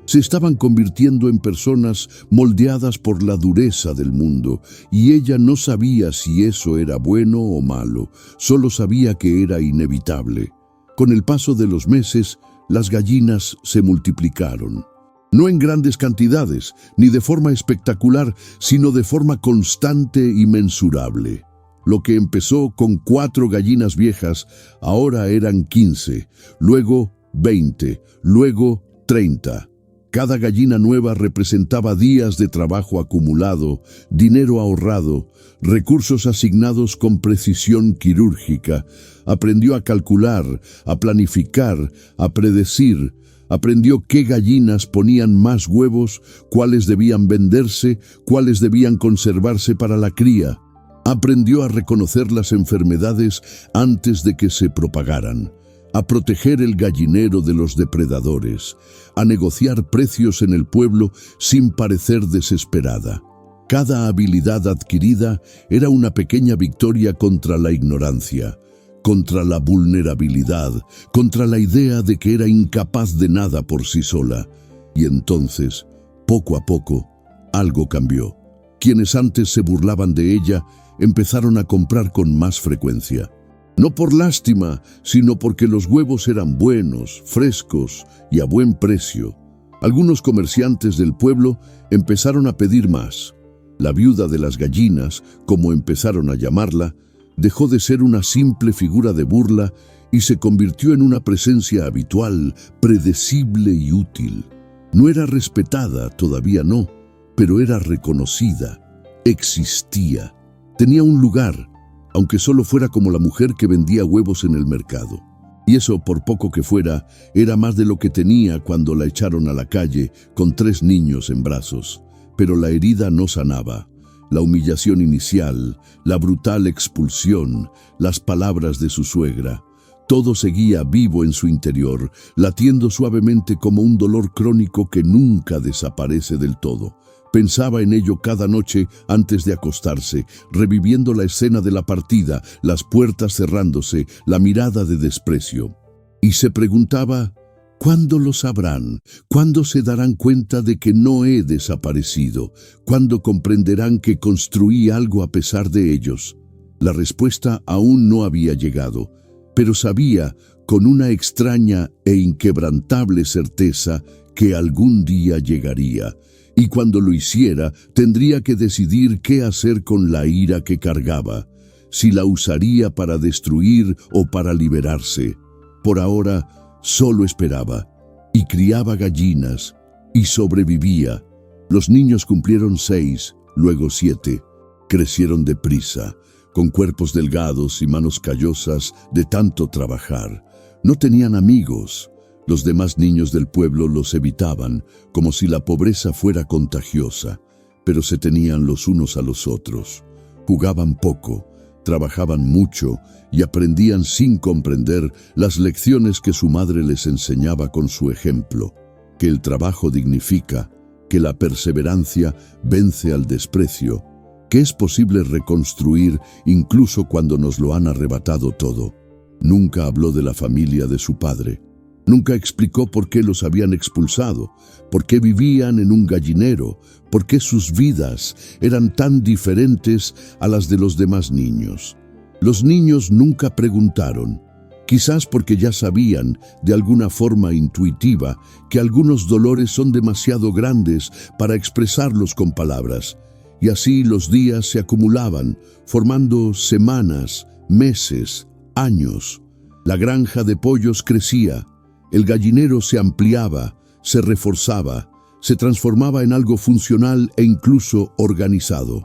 Se estaban convirtiendo en personas moldeadas por la dureza del mundo, y ella no sabía si eso era bueno o malo, solo sabía que era inevitable. Con el paso de los meses, las gallinas se multiplicaron. No en grandes cantidades, ni de forma espectacular, sino de forma constante y mensurable. Lo que empezó con 4 gallinas viejas, ahora eran 15, luego 20, luego 30. Cada gallina nueva representaba días de trabajo acumulado, dinero ahorrado, recursos asignados con precisión quirúrgica. Aprendió a calcular, a planificar, a predecir. Aprendió qué gallinas ponían más huevos, cuáles debían venderse, cuáles debían conservarse para la cría. Aprendió a reconocer las enfermedades antes de que se propagaran, a proteger el gallinero de los depredadores, a negociar precios en el pueblo sin parecer desesperada. Cada habilidad adquirida era una pequeña victoria contra la ignorancia, contra la vulnerabilidad, contra la idea de que era incapaz de nada por sí sola. Y entonces, poco a poco, algo cambió. Quienes antes se burlaban de ella empezaron a comprar con más frecuencia. No por lástima, sino porque los huevos eran buenos, frescos y a buen precio. Algunos comerciantes del pueblo empezaron a pedir más. La viuda de las gallinas, como empezaron a llamarla, dejó de ser una simple figura de burla y se convirtió en una presencia habitual, predecible y útil. No era respetada, todavía no, pero era reconocida, existía, tenía un lugar, aunque solo fuera como la mujer que vendía huevos en el mercado. Y eso, por poco que fuera, era más de lo que tenía cuando la echaron a la calle con 3 niños en brazos. Pero la herida no sanaba. La humillación inicial, la brutal expulsión, las palabras de su suegra, todo seguía vivo en su interior, latiendo suavemente como un dolor crónico que nunca desaparece del todo. Pensaba en ello cada noche antes de acostarse, reviviendo la escena de la partida, las puertas cerrándose, la mirada de desprecio. Y se preguntaba, ¿cuándo lo sabrán? ¿Cuándo se darán cuenta de que no he desaparecido? ¿Cuándo comprenderán que construí algo a pesar de ellos? La respuesta aún no había llegado, pero sabía, con una extraña e inquebrantable certeza, que algún día llegaría. Y cuando lo hiciera, tendría que decidir qué hacer con la ira que cargaba, si la usaría para destruir o para liberarse. Por ahora, solo esperaba, y criaba gallinas, y sobrevivía. Los niños cumplieron 6, luego 7. Crecieron deprisa, con cuerpos delgados y manos callosas de tanto trabajar. No tenían amigos. Los demás niños del pueblo los evitaban, como si la pobreza fuera contagiosa, pero se tenían los unos a los otros. Jugaban poco, trabajaban mucho y aprendían sin comprender las lecciones que su madre les enseñaba con su ejemplo, que el trabajo dignifica, que la perseverancia vence al desprecio, que es posible reconstruir incluso cuando nos lo han arrebatado todo. Nunca habló de la familia de su padre. Nunca explicó por qué los habían expulsado, por qué vivían en un gallinero, por qué sus vidas eran tan diferentes a las de los demás niños. Los niños nunca preguntaron, quizás porque ya sabían, de alguna forma intuitiva, que algunos dolores son demasiado grandes para expresarlos con palabras, y así los días se acumulaban, formando semanas, meses, años. La granja de pollos crecía. El gallinero se ampliaba, se reforzaba, se transformaba en algo funcional e incluso organizado.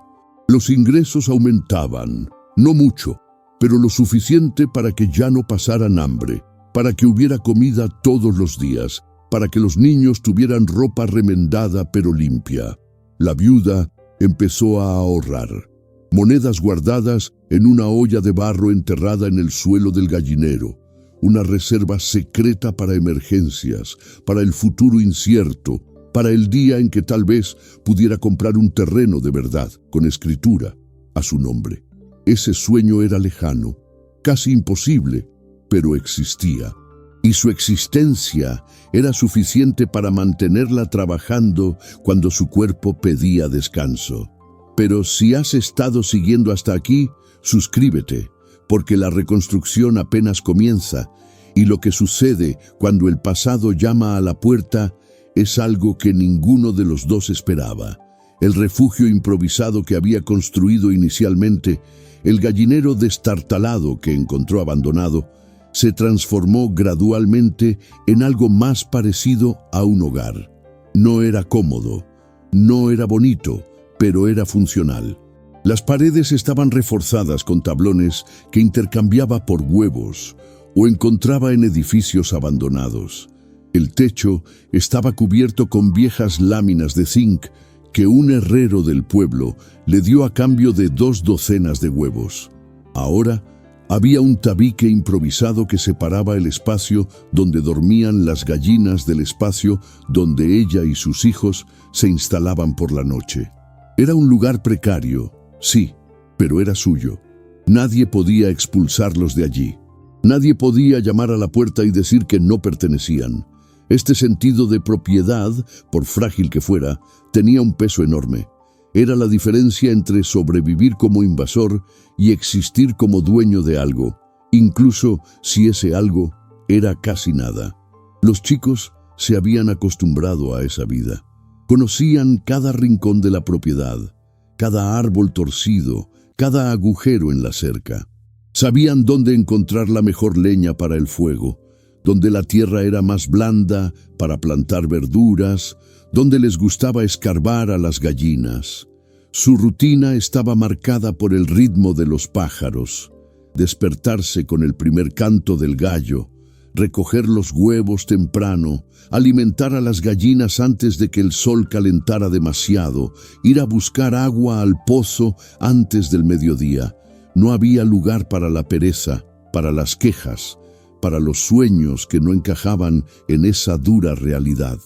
Los ingresos aumentaban, no mucho, pero lo suficiente para que ya no pasaran hambre, para que hubiera comida todos los días, para que los niños tuvieran ropa remendada pero limpia. La viuda empezó a ahorrar. Monedas guardadas en una olla de barro enterrada en el suelo del gallinero. Una reserva secreta para emergencias, para el futuro incierto, para el día en que tal vez pudiera comprar un terreno de verdad, con escritura, a su nombre. Ese sueño era lejano, casi imposible, pero existía. Y su existencia era suficiente para mantenerla trabajando cuando su cuerpo pedía descanso. Pero si has estado siguiendo hasta aquí, suscríbete, porque la reconstrucción apenas comienza, y lo que sucede cuando el pasado llama a la puerta es algo que ninguno de los dos esperaba. El refugio improvisado que había construido inicialmente El gallinero destartalado que encontró abandonado se transformó gradualmente en algo más parecido a un hogar. No era cómodo, no era bonito, pero era funcional. Las paredes estaban reforzadas con tablones que intercambiaba por huevos o encontraba en edificios abandonados. El techo estaba cubierto con viejas láminas de zinc que un herrero del pueblo le dio a cambio de 2 docenas de huevos. Ahora había un tabique improvisado que separaba el espacio donde dormían las gallinas del espacio donde ella y sus hijos se instalaban por la noche. Era un lugar precario, sí, pero era suyo. Nadie podía expulsarlos de allí. Nadie podía llamar a la puerta y decir que no pertenecían. Este sentido de propiedad, por frágil que fuera, tenía un peso enorme. Era la diferencia entre sobrevivir como invasor y existir como dueño de algo, incluso si ese algo era casi nada. Los chicos se habían acostumbrado a esa vida. Conocían cada rincón de la propiedad, cada árbol torcido, cada agujero en la cerca. Sabían dónde encontrar la mejor leña para el fuego, donde la tierra era más blanda para plantar verduras, donde les gustaba escarbar a las gallinas. Su rutina estaba marcada por el ritmo de los pájaros, despertarse con el primer canto del gallo, recoger los huevos temprano, alimentar a las gallinas antes de que el sol calentara demasiado, ir a buscar agua al pozo antes del mediodía. No había lugar para la pereza, para las quejas, para los sueños que no encajaban en esa dura realidad.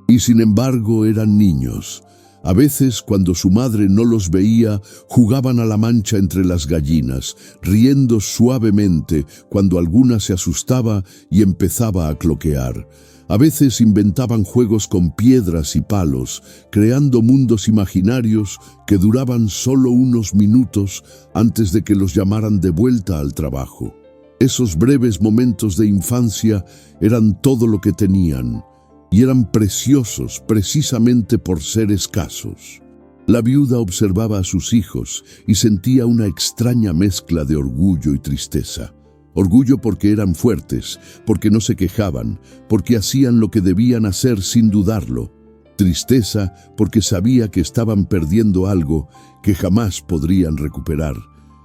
Y sin embargo eran niños. A veces, cuando su madre no los veía, jugaban a la mancha entre las gallinas, riendo suavemente cuando alguna se asustaba y empezaba a cloquear. A veces inventaban juegos con piedras y palos, creando mundos imaginarios que duraban solo unos minutos antes de que los llamaran de vuelta al trabajo. Esos breves momentos de infancia eran todo lo que tenían, y eran preciosos precisamente por ser escasos. La viuda observaba a sus hijos y sentía una extraña mezcla de orgullo y tristeza. Orgullo porque eran fuertes, porque no se quejaban, porque hacían lo que debían hacer sin dudarlo. Tristeza porque sabía que estaban perdiendo algo que jamás podrían recuperar.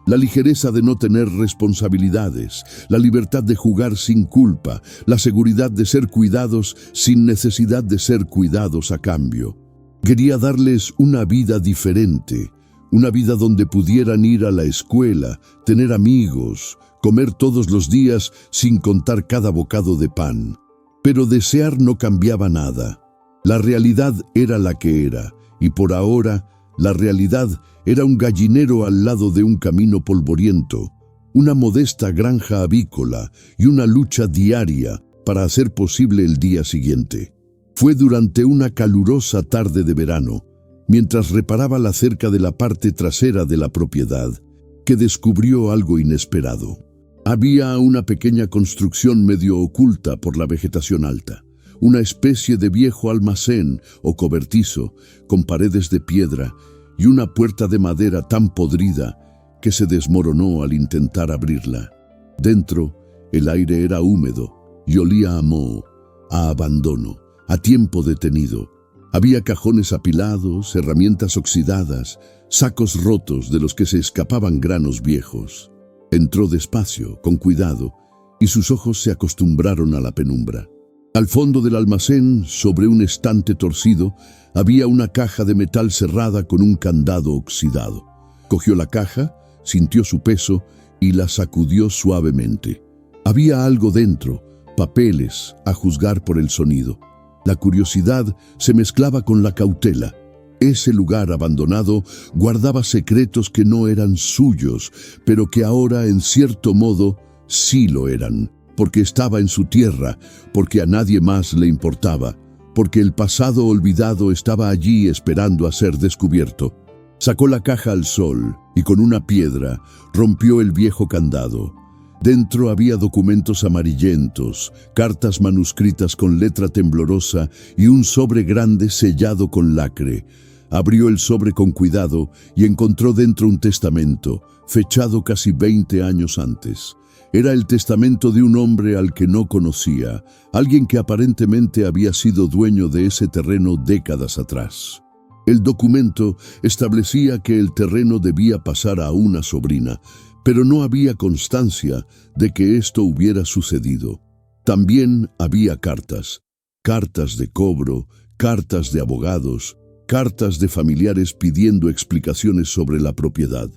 La ligereza de no tener responsabilidades, la libertad de jugar sin culpa, la seguridad de ser cuidados sin necesidad de ser cuidados a cambio. Quería darles una vida diferente, una vida donde pudieran ir a la escuela, tener amigos, comer todos los días sin contar cada bocado de pan. Pero desear no cambiaba nada. La realidad era la que era, y por ahora la realidad era un gallinero al lado de un camino polvoriento, una modesta granja avícola y una lucha diaria para hacer posible el día siguiente. Fue durante una calurosa tarde de verano, mientras reparaba la cerca de la parte trasera de la propiedad, que descubrió algo inesperado. Había una pequeña construcción medio oculta por la vegetación alta, una especie de viejo almacén o cobertizo con paredes de piedra y una puerta de madera tan podrida que se desmoronó al intentar abrirla. Dentro, el aire era húmedo y olía a moho, a abandono, a tiempo detenido. Había cajones apilados, herramientas oxidadas, sacos rotos de los que se escapaban granos viejos. Entró despacio, con cuidado, y sus ojos se acostumbraron a la penumbra. Al fondo del almacén, sobre un estante torcido, había una caja de metal cerrada con un candado oxidado. Cogió la caja, sintió su peso y la sacudió suavemente. Había algo dentro, papeles, a juzgar por el sonido. La curiosidad se mezclaba con la cautela. Ese lugar abandonado guardaba secretos que no eran suyos, pero que ahora, en cierto modo, sí lo eran. Porque estaba en su tierra, porque a nadie más le importaba, porque el pasado olvidado estaba allí esperando a ser descubierto. Sacó la caja al sol y con una piedra rompió el viejo candado. Dentro había documentos amarillentos, cartas manuscritas con letra temblorosa y un sobre grande sellado con lacre. Abrió el sobre con cuidado y encontró dentro un testamento, fechado casi 20 años antes. Era el testamento de un hombre al que no conocía, alguien que aparentemente había sido dueño de ese terreno décadas atrás. El documento establecía que el terreno debía pasar a una sobrina, pero no había constancia de que esto hubiera sucedido. También había cartas de cobro, cartas de abogados, cartas de familiares pidiendo explicaciones sobre la propiedad.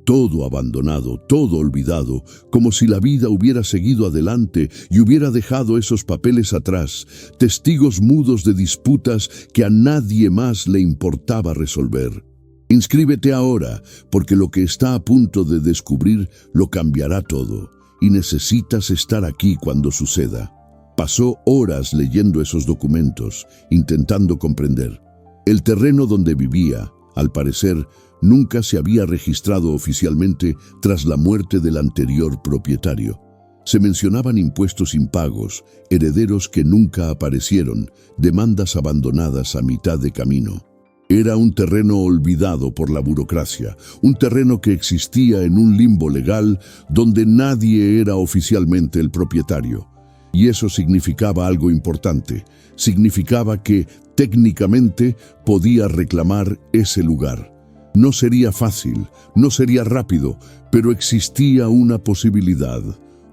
Todo abandonado, todo olvidado, como si la vida hubiera seguido adelante y hubiera dejado esos papeles atrás, testigos mudos de disputas que a nadie más le importaba resolver. Inscríbete ahora, porque lo que está a punto de descubrir lo cambiará todo, y necesitas estar aquí cuando suceda. Pasó horas leyendo esos documentos, intentando comprender. El terreno donde vivía, al parecer, nunca se había registrado oficialmente tras la muerte del anterior propietario. Se mencionaban impuestos impagos, herederos que nunca aparecieron, demandas abandonadas a mitad de camino. Era un terreno olvidado por la burocracia, un terreno que existía en un limbo legal donde nadie era oficialmente el propietario. Y eso significaba algo importante. Significaba que, técnicamente, podía reclamar ese lugar. No sería fácil, no sería rápido, pero existía una posibilidad,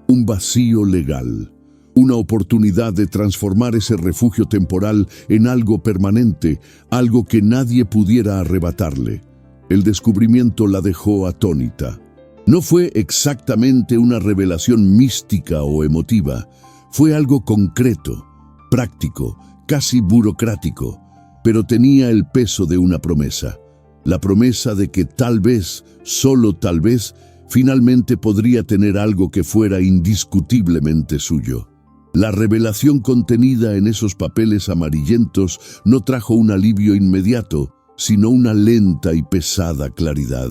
un vacío legal, una oportunidad de transformar ese refugio temporal en algo permanente, algo que nadie pudiera arrebatarle. El descubrimiento la dejó atónita. No fue exactamente una revelación mística o emotiva, fue algo concreto, práctico, casi burocrático, pero tenía el peso de una promesa. La promesa de que tal vez, solo tal vez, finalmente podría tener algo que fuera indiscutiblemente suyo. La revelación contenida en esos papeles amarillentos no trajo un alivio inmediato, sino una lenta y pesada claridad.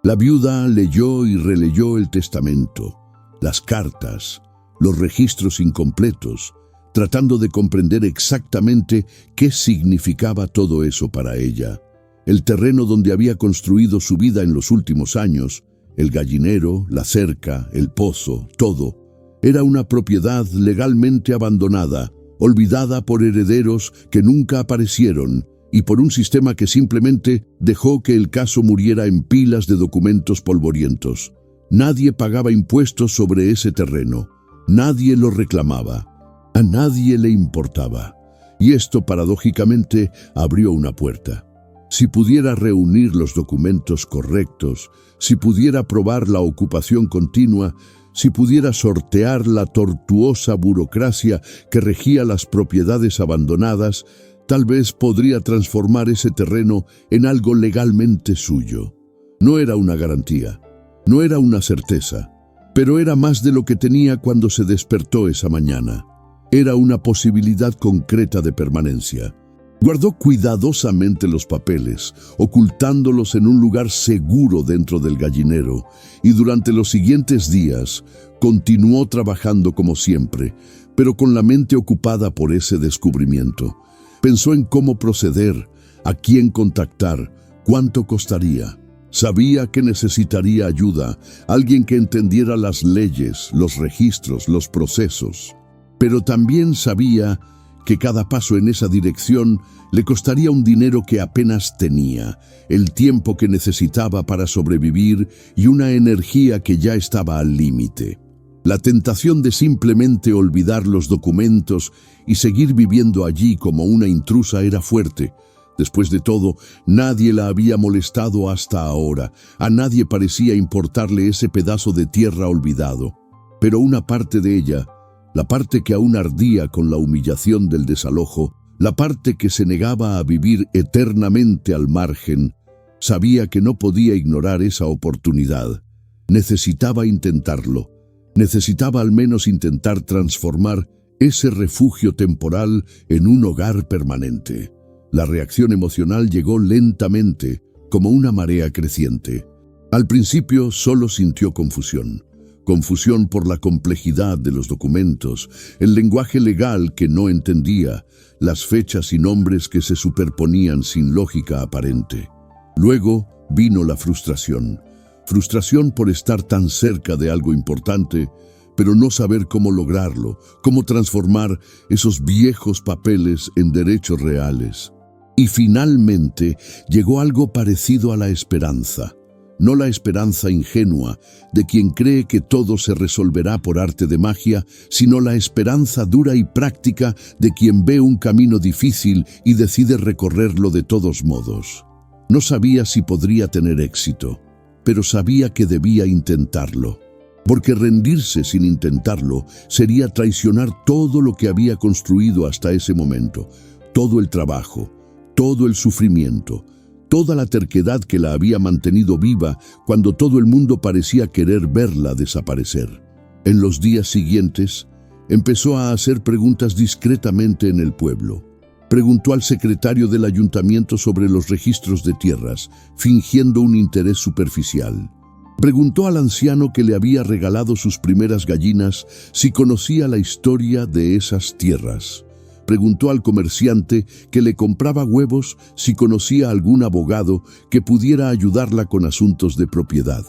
La viuda leyó y releyó el testamento, las cartas, los registros incompletos, tratando de comprender exactamente qué significaba todo eso para ella. El terreno donde había construido su vida en los últimos años, el gallinero, la cerca, el pozo, todo, era una propiedad legalmente abandonada, olvidada por herederos que nunca aparecieron y por un sistema que simplemente dejó que el caso muriera en pilas de documentos polvorientos. Nadie pagaba impuestos sobre ese terreno, nadie lo reclamaba, a nadie le importaba. Y esto paradójicamente abrió una puerta. Si pudiera reunir los documentos correctos, si pudiera probar la ocupación continua, si pudiera sortear la tortuosa burocracia que regía las propiedades abandonadas, tal vez podría transformar ese terreno en algo legalmente suyo. No era una garantía, no era una certeza, pero era más de lo que tenía cuando se despertó esa mañana. Era una posibilidad concreta de permanencia. Guardó cuidadosamente los papeles, ocultándolos en un lugar seguro dentro del gallinero, y durante los siguientes días continuó trabajando como siempre, pero con la mente ocupada por ese descubrimiento. Pensó en cómo proceder, a quién contactar, cuánto costaría. Sabía que necesitaría ayuda, alguien que entendiera las leyes, los registros, los procesos. Pero también sabía que cada paso en esa dirección le costaría un dinero que apenas tenía, el tiempo que necesitaba para sobrevivir y una energía que ya estaba al límite. La tentación de simplemente olvidar los documentos y seguir viviendo allí como una intrusa era fuerte. Después de todo, nadie la había molestado hasta ahora, a nadie parecía importarle ese pedazo de tierra olvidado. Pero una parte de ella, la parte que aún ardía con la humillación del desalojo, la parte que se negaba a vivir eternamente al margen, sabía que no podía ignorar esa oportunidad. Necesitaba intentarlo. Necesitaba al menos intentar transformar ese refugio temporal en un hogar permanente. La reacción emocional llegó lentamente, como una marea creciente. Al principio solo sintió confusión. confusión por la complejidad de los documentos, el lenguaje legal que no entendía, las fechas y nombres que se superponían sin lógica aparente. Luego vino la frustración. Frustración por estar tan cerca de algo importante, pero no saber cómo lograrlo, cómo transformar esos viejos papeles en derechos reales. Y finalmente llegó algo parecido a la esperanza. No la esperanza ingenua de quien cree que todo se resolverá por arte de magia, sino la esperanza dura y práctica de quien ve un camino difícil y decide recorrerlo de todos modos. No sabía si podría tener éxito, pero sabía que debía intentarlo. Porque rendirse sin intentarlo sería traicionar todo lo que había construido hasta ese momento, todo el trabajo, todo el sufrimiento, toda la terquedad que la había mantenido viva cuando todo el mundo parecía querer verla desaparecer. En los días siguientes, empezó a hacer preguntas discretamente en el pueblo. Preguntó al secretario del ayuntamiento sobre los registros de tierras, fingiendo un interés superficial. Preguntó al anciano que le había regalado sus primeras gallinas si conocía la historia de esas tierras. Preguntó al comerciante que le compraba huevos si conocía algún abogado que pudiera ayudarla con asuntos de propiedad.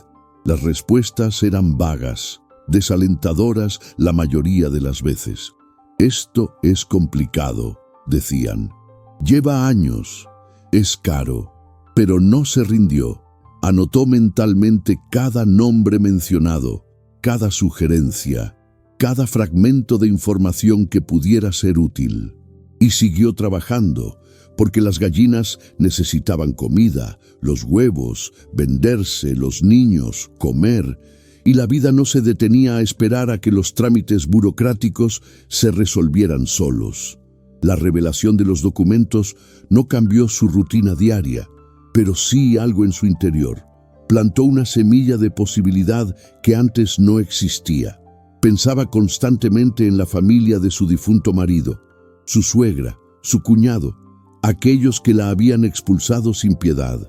Las respuestas eran vagas, desalentadoras la mayoría de las veces. Esto es complicado, decían. Lleva años, es caro, pero no se rindió. Anotó mentalmente cada nombre mencionado, cada sugerencia, cada fragmento de información que pudiera ser útil. Y siguió trabajando, porque las gallinas necesitaban comida, los huevos, venderse, los niños, comer, y la vida no se detenía a esperar a que los trámites burocráticos se resolvieran solos. La revelación de los documentos no cambió su rutina diaria, pero sí algo en su interior. Plantó una semilla de posibilidad que antes no existía. Pensaba constantemente en la familia de su difunto marido, su suegra, su cuñado, aquellos que la habían expulsado sin piedad.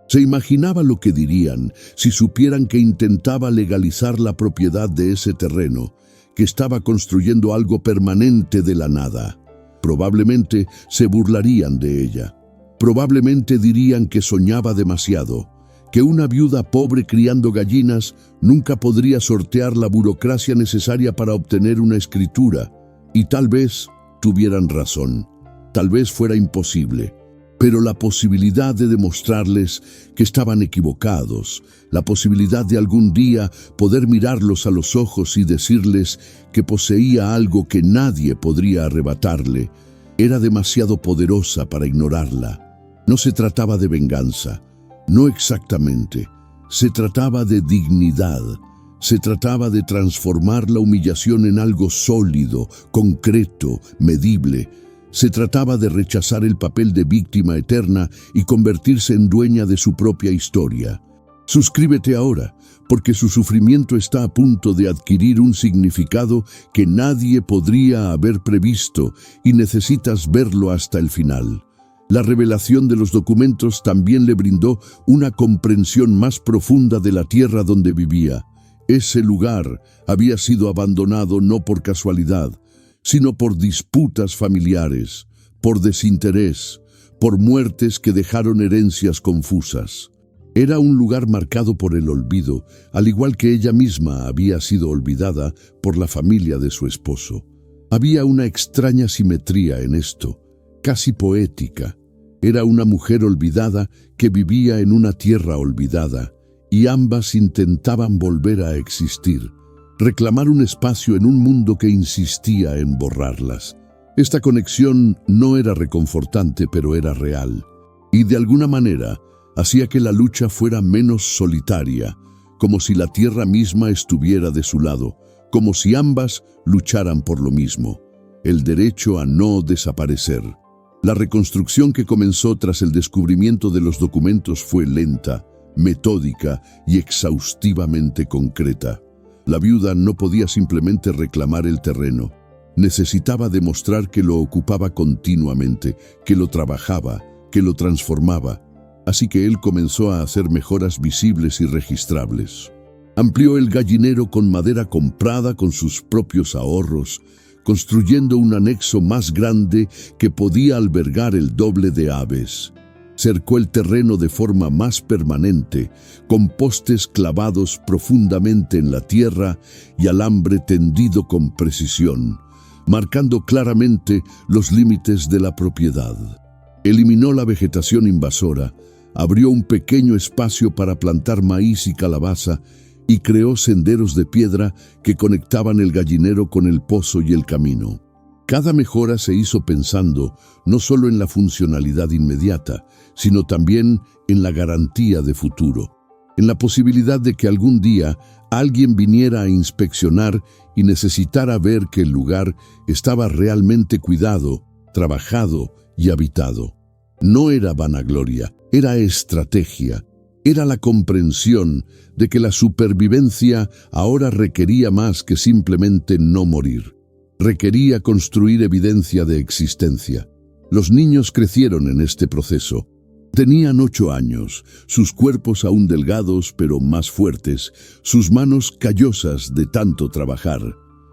Se imaginaba lo que dirían si supieran que intentaba legalizar la propiedad de ese terreno, que estaba construyendo algo permanente de la nada. Probablemente se burlarían de ella. Probablemente dirían que soñaba demasiado, que una viuda pobre criando gallinas nunca podría sortear la burocracia necesaria para obtener una escritura, y tal vez tuvieran razón, tal vez fuera imposible, pero la posibilidad de demostrarles que estaban equivocados, la posibilidad de algún día poder mirarlos a los ojos y decirles que poseía algo que nadie podría arrebatarle, era demasiado poderosa para ignorarla. No se trataba de venganza, no exactamente. Se trataba de dignidad. Se trataba de transformar la humillación en algo sólido, concreto, medible. Se trataba de rechazar el papel de víctima eterna y convertirse en dueña de su propia historia. Suscríbete ahora, porque su sufrimiento está a punto de adquirir un significado que nadie podría haber previsto y necesitas verlo hasta el final. La revelación de los documentos también le brindó una comprensión más profunda de la tierra donde vivía. Ese lugar había sido abandonado no por casualidad, sino por disputas familiares, por desinterés, por muertes que dejaron herencias confusas. Era un lugar marcado por el olvido, al igual que ella misma había sido olvidada por la familia de su esposo. Había una extraña simetría en esto, casi poética. Era una mujer olvidada que vivía en una tierra olvidada, y ambas intentaban volver a existir, reclamar un espacio en un mundo que insistía en borrarlas. Esta conexión no era reconfortante, pero era real, y de alguna manera hacía que la lucha fuera menos solitaria, como si la tierra misma estuviera de su lado, como si ambas lucharan por lo mismo, el derecho a no desaparecer. La reconstrucción que comenzó tras el descubrimiento de los documentos fue lenta, metódica y exhaustivamente concreta. La viuda no podía simplemente reclamar el terreno. Necesitaba demostrar que lo ocupaba continuamente, que lo trabajaba, que lo transformaba. Así que él comenzó a hacer mejoras visibles y registrables. Amplió el gallinero con madera comprada con sus propios ahorros, construyendo un anexo más grande que podía albergar el doble de aves. Cercó el terreno de forma más permanente, con postes clavados profundamente en la tierra y alambre tendido con precisión, marcando claramente los límites de la propiedad. Eliminó la vegetación invasora, abrió un pequeño espacio para plantar maíz y calabaza y creó senderos de piedra que conectaban el gallinero con el pozo y el camino. Cada mejora se hizo pensando no solo en la funcionalidad inmediata, sino también en la garantía de futuro, en la posibilidad de que algún día alguien viniera a inspeccionar y necesitara ver que el lugar estaba realmente cuidado, trabajado y habitado. No era vanagloria, era estrategia, era la comprensión de que la supervivencia ahora requería más que simplemente no morir. Requería construir evidencia de existencia. Los niños crecieron en este proceso. Tenían 8 años, sus cuerpos aún delgados pero más fuertes, sus manos callosas de tanto trabajar.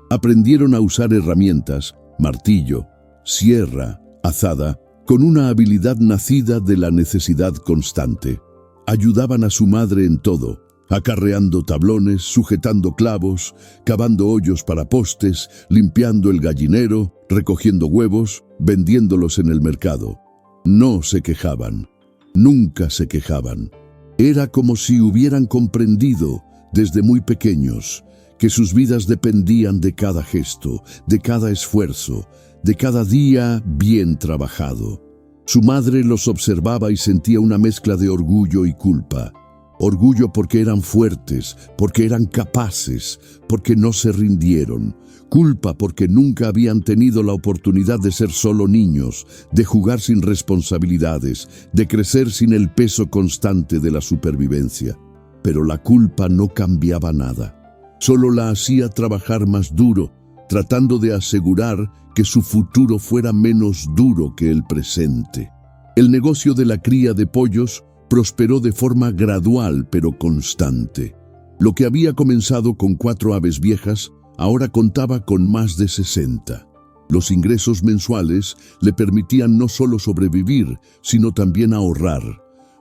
Aprendieron a usar herramientas, martillo, sierra, azada, con una habilidad nacida de la necesidad constante. Ayudaban a su madre en todo, acarreando tablones, sujetando clavos, cavando hoyos para postes, limpiando el gallinero, recogiendo huevos, vendiéndolos en el mercado. No se quejaban, nunca se quejaban. Era como si hubieran comprendido, desde muy pequeños, que sus vidas dependían de cada gesto, de cada esfuerzo, de cada día bien trabajado. Su madre los observaba y sentía una mezcla de orgullo y culpa. Orgullo porque eran fuertes, porque eran capaces, porque no se rindieron. Culpa porque nunca habían tenido la oportunidad de ser solo niños, de jugar sin responsabilidades, de crecer sin el peso constante de la supervivencia. Pero la culpa no cambiaba nada. Solo la hacía trabajar más duro, tratando de asegurar que su futuro fuera menos duro que el presente. El negocio de la cría de pollos prosperó de forma gradual pero constante. Lo que había comenzado con 4 aves viejas, ahora contaba con más de 60. Los ingresos mensuales le permitían no solo sobrevivir, sino también ahorrar.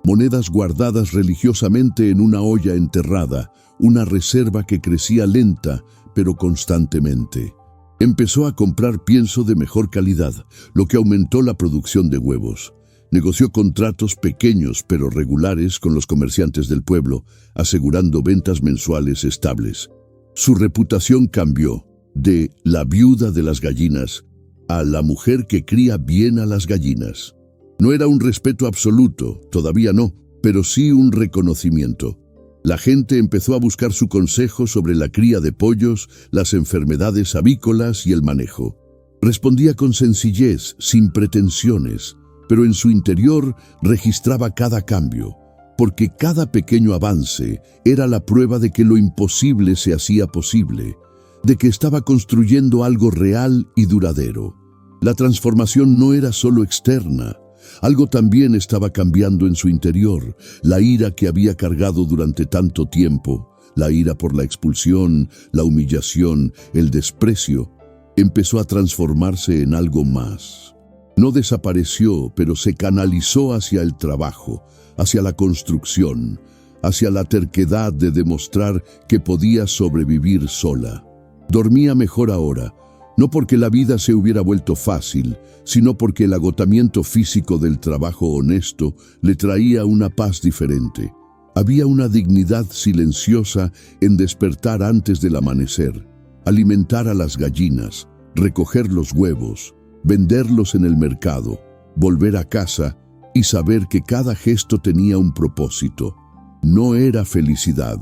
Monedas guardadas religiosamente en una olla enterrada, una reserva que crecía lenta pero constantemente. Empezó a comprar pienso de mejor calidad, lo que aumentó la producción de huevos. Negoció contratos pequeños pero regulares con los comerciantes del pueblo, asegurando ventas mensuales estables. Su reputación cambió de la viuda de las gallinas a la mujer que cría bien a las gallinas. No era un respeto absoluto, todavía no, pero sí un reconocimiento. La gente empezó a buscar su consejo sobre la cría de pollos, las enfermedades avícolas y el manejo. Respondía con sencillez, sin pretensiones, pero en su interior registraba cada cambio, porque cada pequeño avance era la prueba de que lo imposible se hacía posible, de que estaba construyendo algo real y duradero. La transformación no era solo externa. Algo también estaba cambiando en su interior, la ira que había cargado durante tanto tiempo, la ira por la expulsión, la humillación, el desprecio, empezó a transformarse en algo más. No desapareció, pero se canalizó hacia el trabajo, hacia la construcción, hacia la terquedad de demostrar que podía sobrevivir sola. Dormía mejor ahora, no porque la vida se hubiera vuelto fácil, sino porque el agotamiento físico del trabajo honesto le traía una paz diferente. Había una dignidad silenciosa en despertar antes del amanecer, alimentar a las gallinas, recoger los huevos, venderlos en el mercado, volver a casa y saber que cada gesto tenía un propósito. No era felicidad,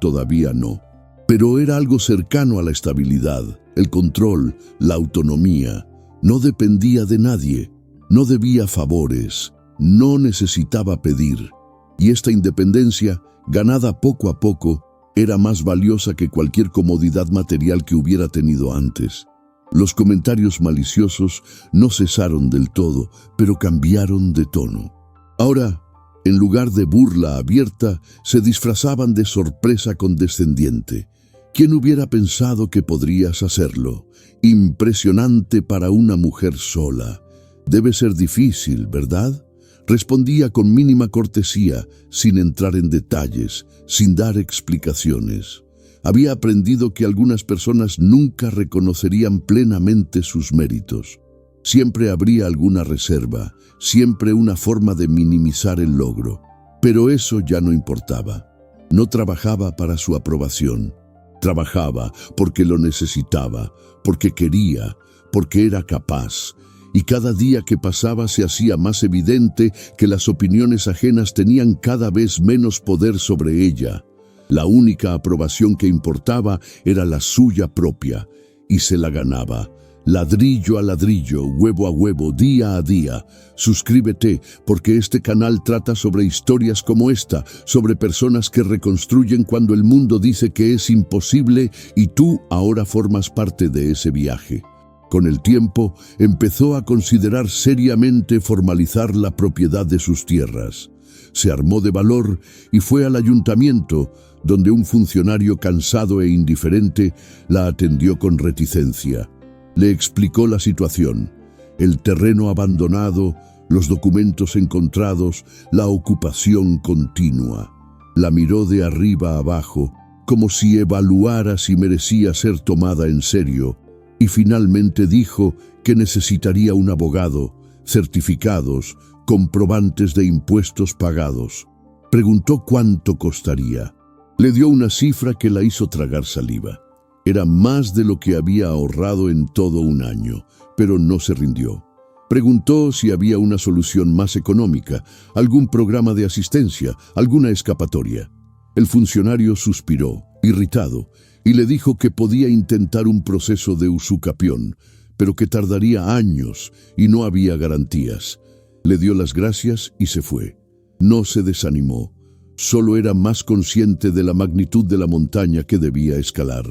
todavía no, pero era algo cercano a la estabilidad, el control, la autonomía. No dependía de nadie, no debía favores, no necesitaba pedir. Y esta independencia, ganada poco a poco, era más valiosa que cualquier comodidad material que hubiera tenido antes. Los comentarios maliciosos no cesaron del todo, pero cambiaron de tono. Ahora En lugar de burla abierta, se disfrazaban de sorpresa condescendiente. ¿Quién hubiera pensado que podrías hacerlo? Impresionante para una mujer sola. Debe ser difícil, ¿verdad? Respondía con mínima cortesía, sin entrar en detalles, sin dar explicaciones. Había aprendido que algunas personas nunca reconocerían plenamente sus méritos. Siempre habría alguna reserva, siempre una forma de minimizar el logro. Pero eso ya no importaba. No trabajaba para su aprobación. Trabajaba porque lo necesitaba, porque quería, porque era capaz. Y cada día que pasaba se hacía más evidente que las opiniones ajenas tenían cada vez menos poder sobre ella. La única aprobación que importaba era la suya propia, y se la ganaba. Ladrillo a ladrillo, huevo a huevo, día a día. Suscríbete, porque este canal trata sobre historias como esta, sobre personas que reconstruyen cuando el mundo dice que es imposible y tú ahora formas parte de ese viaje. Con el tiempo, empezó a considerar seriamente formalizar la propiedad de sus tierras. Se armó de valor y fue al ayuntamiento, donde un funcionario cansado e indiferente la atendió con reticencia. Le explicó la situación, el terreno abandonado, los documentos encontrados, la ocupación continua. La miró de arriba abajo, como si evaluara si merecía ser tomada en serio, y finalmente dijo que necesitaría un abogado, certificados, comprobantes de impuestos pagados. Preguntó cuánto costaría. Le dio una cifra que la hizo tragar saliva. Era más de lo que había ahorrado en todo un año, pero no se rindió. Preguntó si había una solución más económica, algún programa de asistencia, alguna escapatoria. El funcionario suspiró, irritado, y le dijo que podía intentar un proceso de usucapión, pero que tardaría años y no había garantías. Le dio las gracias y se fue. No se desanimó, solo era más consciente de la magnitud de la montaña que debía escalar.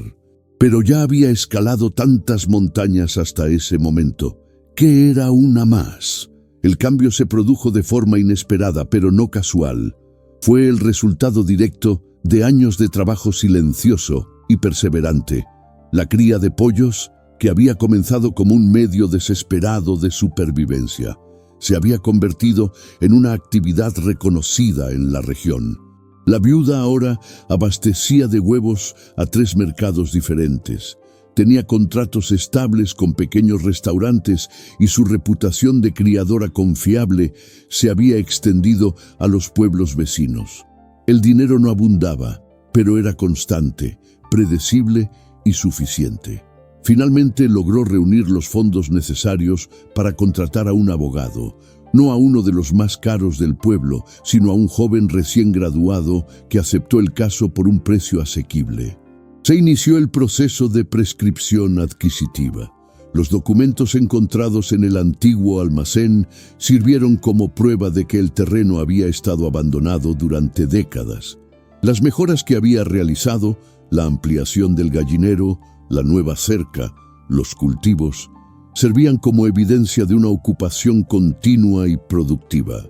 Pero ya había escalado tantas montañas hasta ese momento. ¿Qué era una más? El cambio se produjo de forma inesperada, pero no casual. Fue el resultado directo de años de trabajo silencioso y perseverante. La cría de pollos, que había comenzado como un medio desesperado de supervivencia, se había convertido en una actividad reconocida en la región. La viuda ahora abastecía de huevos a 3 mercados diferentes. Tenía contratos estables con pequeños restaurantes y su reputación de criadora confiable se había extendido a los pueblos vecinos. El dinero no abundaba, pero era constante, predecible y suficiente. Finalmente logró reunir los fondos necesarios para contratar a un abogado, no a uno de los más caros del pueblo, sino a un joven recién graduado que aceptó el caso por un precio asequible. Se inició el proceso de prescripción adquisitiva. Los documentos encontrados en el antiguo almacén sirvieron como prueba de que el terreno había estado abandonado durante décadas. Las mejoras que había realizado, la ampliación del gallinero, la nueva cerca, los cultivos, servían como evidencia de una ocupación continua y productiva.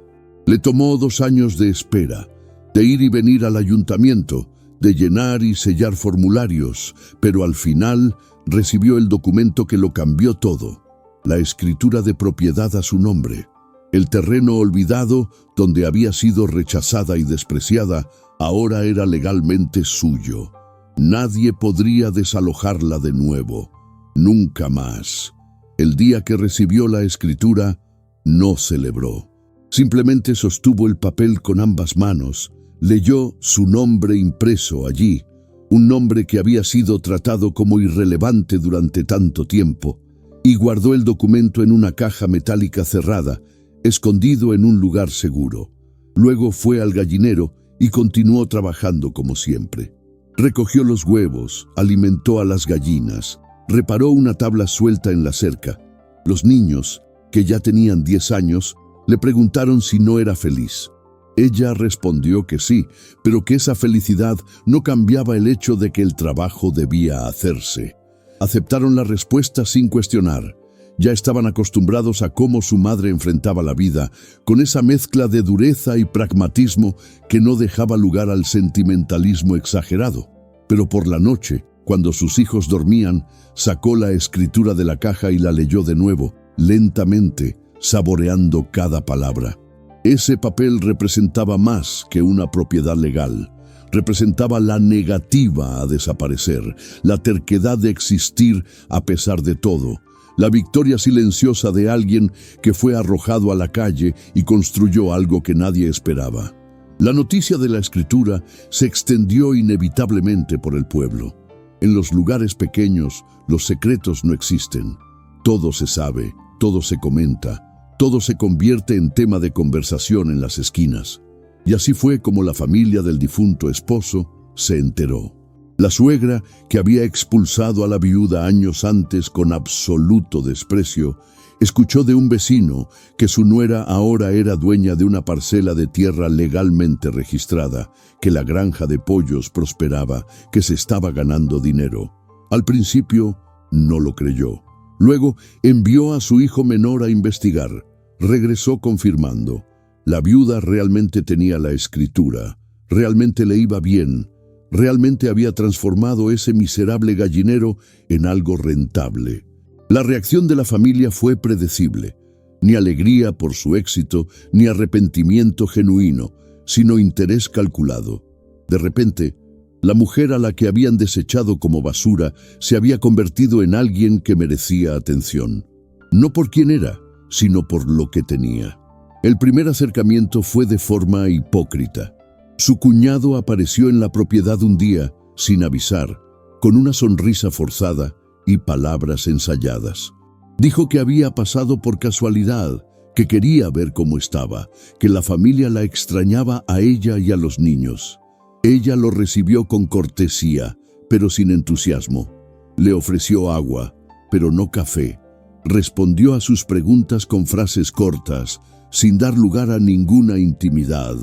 Le tomó 2 años de espera, de ir y venir al ayuntamiento, de llenar y sellar formularios, pero al final recibió el documento que lo cambió todo, la escritura de propiedad a su nombre. El terreno olvidado, donde había sido rechazada y despreciada, ahora era legalmente suyo. Nadie podría desalojarla de nuevo, nunca más. El día que recibió la escritura, no celebró. Simplemente sostuvo el papel con ambas manos, leyó su nombre impreso allí, un nombre que había sido tratado como irrelevante durante tanto tiempo, y guardó el documento en una caja metálica cerrada, escondido en un lugar seguro. Luego fue al gallinero y continuó trabajando como siempre. Recogió los huevos, alimentó a las gallinas, reparó una tabla suelta en la cerca. Los niños, que ya tenían 10 años, le preguntaron si no era feliz. Ella respondió que sí, pero que esa felicidad no cambiaba el hecho de que el trabajo debía hacerse. Aceptaron la respuesta sin cuestionar, Ya estaban acostumbrados a cómo su madre enfrentaba la vida, con esa mezcla de dureza y pragmatismo que no dejaba lugar al sentimentalismo exagerado. Pero por la noche, cuando sus hijos dormían, sacó la escritura de la caja y la leyó de nuevo, lentamente, saboreando cada palabra. Ese papel representaba más que una propiedad legal. Representaba la negativa a desaparecer, la terquedad de existir a pesar de todo, la victoria silenciosa de alguien que fue arrojado a la calle y construyó algo que nadie esperaba. La noticia de la escritura se extendió inevitablemente por el pueblo. En los lugares pequeños, los secretos no existen. Todo se sabe, todo se comenta, todo se convierte en tema de conversación en las esquinas. Y así fue como la familia del difunto esposo se enteró. La suegra, que había expulsado a la viuda años antes con absoluto desprecio, escuchó de un vecino que su nuera ahora era dueña de una parcela de tierra legalmente registrada, que la granja de pollos prosperaba, que se estaba ganando dinero. Al principio no lo creyó. Luego envió a su hijo menor a investigar. Regresó confirmando. La viuda realmente tenía la escritura, realmente le iba bien, realmente había transformado ese miserable gallinero en algo rentable. La reacción de la familia fue predecible. Ni alegría por su éxito, ni arrepentimiento genuino, sino interés calculado. De repente, la mujer a la que habían desechado como basura se había convertido en alguien que merecía atención. No por quién era, sino por lo que tenía. El primer acercamiento fue de forma hipócrita. Su cuñado apareció en la propiedad un día, sin avisar, con una sonrisa forzada y palabras ensayadas. Dijo que había pasado por casualidad, que quería ver cómo estaba, que la familia la extrañaba a ella y a los niños. Ella lo recibió con cortesía, pero sin entusiasmo. Le ofreció agua, pero no café. Respondió a sus preguntas con frases cortas, sin dar lugar a ninguna intimidad.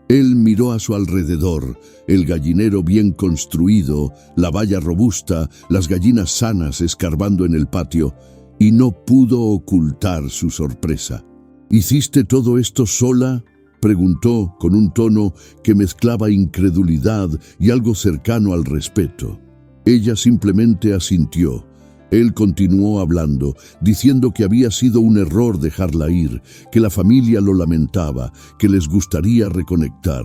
Él miró a su alrededor, el gallinero bien construido, la valla robusta, las gallinas sanas escarbando en el patio, y no pudo ocultar su sorpresa. ¿Hiciste todo esto sola?, preguntó con un tono que mezclaba incredulidad y algo cercano al respeto. Ella simplemente asintió. Él continuó hablando, diciendo que había sido un error dejarla ir, que la familia lo lamentaba, que les gustaría reconectar.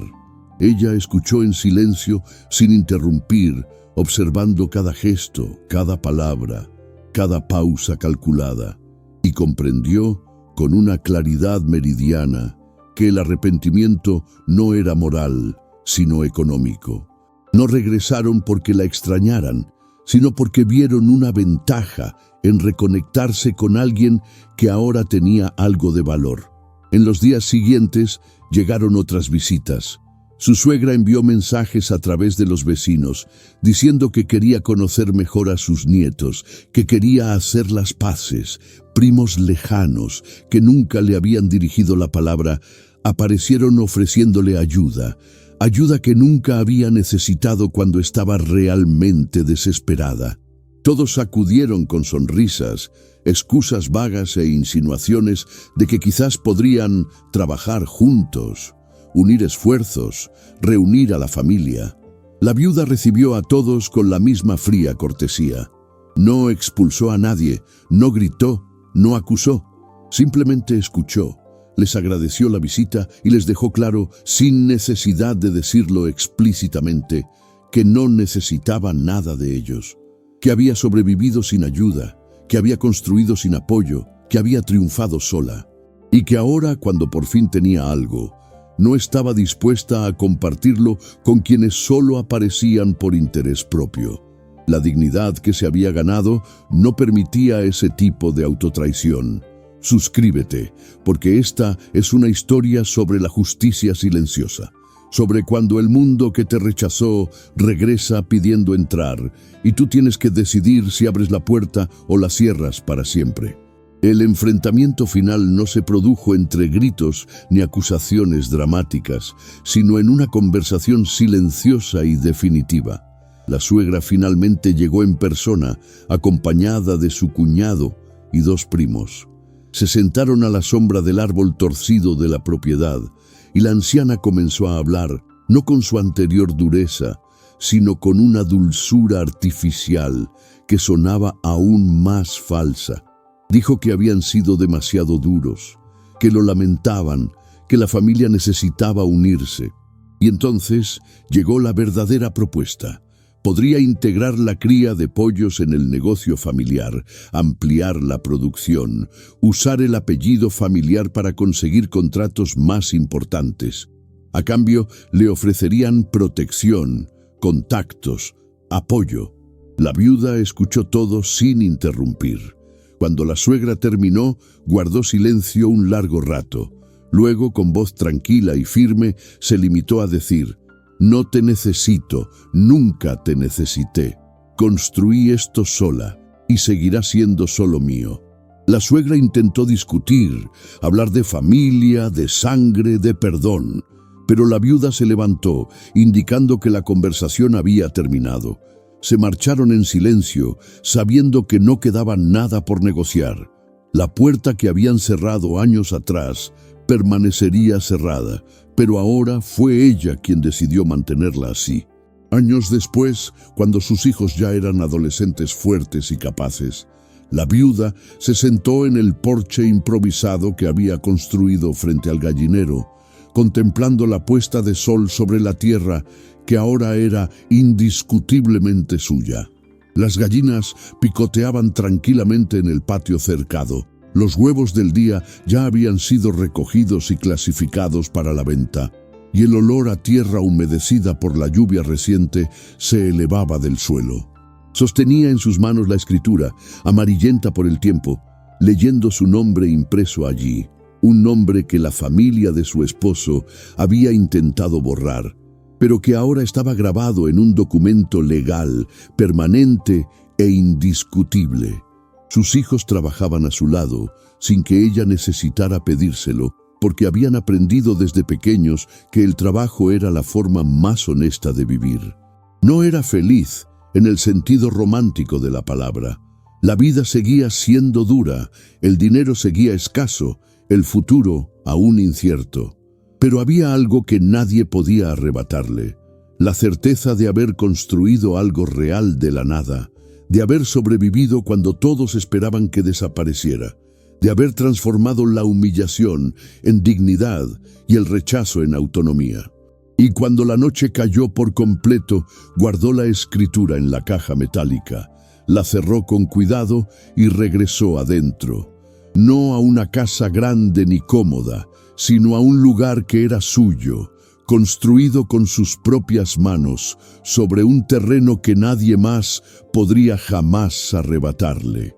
Ella escuchó en silencio, sin interrumpir, observando cada gesto, cada palabra, cada pausa calculada, y comprendió, con una claridad meridiana, que el arrepentimiento no era moral, sino económico. No regresaron porque la extrañaran, sino porque vieron una ventaja en reconectarse con alguien que ahora tenía algo de valor. En los días siguientes llegaron otras visitas. Su suegra envió mensajes a través de los vecinos, diciendo que quería conocer mejor a sus nietos, que quería hacer las paces. Primos lejanos, que nunca le habían dirigido la palabra, aparecieron ofreciéndole ayuda que nunca había necesitado cuando estaba realmente desesperada. Todos acudieron con sonrisas, excusas vagas e insinuaciones de que quizás podrían trabajar juntos, unir esfuerzos, reunir a la familia. La viuda recibió a todos con la misma fría cortesía. No expulsó a nadie, no gritó, no acusó, simplemente escuchó. Les agradeció la visita y les dejó claro, sin necesidad de decirlo explícitamente, que no necesitaba nada de ellos, que había sobrevivido sin ayuda, que había construido sin apoyo, que había triunfado sola, y que ahora, cuando por fin tenía algo, no estaba dispuesta a compartirlo con quienes solo aparecían por interés propio. La dignidad que se había ganado no permitía ese tipo de autotraición. Suscríbete, porque esta es una historia sobre la justicia silenciosa, sobre cuando el mundo que te rechazó regresa pidiendo entrar, y tú tienes que decidir si abres la puerta o la cierras para siempre. El enfrentamiento final no se produjo entre gritos ni acusaciones dramáticas, sino en una conversación silenciosa y definitiva. La suegra finalmente llegó en persona, acompañada de su cuñado, y 2 primos. Se sentaron a la sombra del árbol torcido de la propiedad, y la anciana comenzó a hablar, no con su anterior dureza, sino con una dulzura artificial que sonaba aún más falsa. Dijo que habían sido demasiado duros, que lo lamentaban, que la familia necesitaba unirse. Y entonces llegó la verdadera propuesta. Podría integrar la cría de pollos en el negocio familiar, ampliar la producción, usar el apellido familiar para conseguir contratos más importantes. A cambio, le ofrecerían protección, contactos, apoyo. La viuda escuchó todo sin interrumpir. Cuando la suegra terminó, guardó silencio un largo rato. Luego, con voz tranquila y firme, se limitó a decir: «No te necesito, nunca te necesité. Construí esto sola y seguirá siendo solo mío». La suegra intentó discutir, hablar de familia, de sangre, de perdón. Pero la viuda se levantó, indicando que la conversación había terminado. Se marcharon en silencio, sabiendo que no quedaba nada por negociar. La puerta que habían cerrado años atrás permanecería cerrada, pero ahora fue ella quien decidió mantenerla así. Años después, cuando sus hijos ya eran adolescentes fuertes y capaces, la viuda se sentó en el porche improvisado que había construido frente al gallinero, contemplando la puesta de sol sobre la tierra que ahora era indiscutiblemente suya. Las gallinas picoteaban tranquilamente en el patio cercado. Los huevos del día ya habían sido recogidos y clasificados para la venta, y el olor a tierra humedecida por la lluvia reciente se elevaba del suelo. Sostenía en sus manos la escritura, amarillenta por el tiempo, leyendo su nombre impreso allí, un nombre que la familia de su esposo había intentado borrar, pero que ahora estaba grabado en un documento legal, permanente e indiscutible. Sus hijos trabajaban a su lado, sin que ella necesitara pedírselo, porque habían aprendido desde pequeños que el trabajo era la forma más honesta de vivir. No era feliz en el sentido romántico de la palabra. La vida seguía siendo dura, el dinero seguía escaso, el futuro aún incierto. Pero había algo que nadie podía arrebatarle: la certeza de haber construido algo real de la nada, de haber sobrevivido cuando todos esperaban que desapareciera, de haber transformado la humillación en dignidad y el rechazo en autonomía. Y cuando la noche cayó por completo, guardó la escritura en la caja metálica, la cerró con cuidado y regresó adentro. No a una casa grande ni cómoda, sino a un lugar que era suyo, construido con sus propias manos, sobre un terreno que nadie más podría jamás arrebatarle.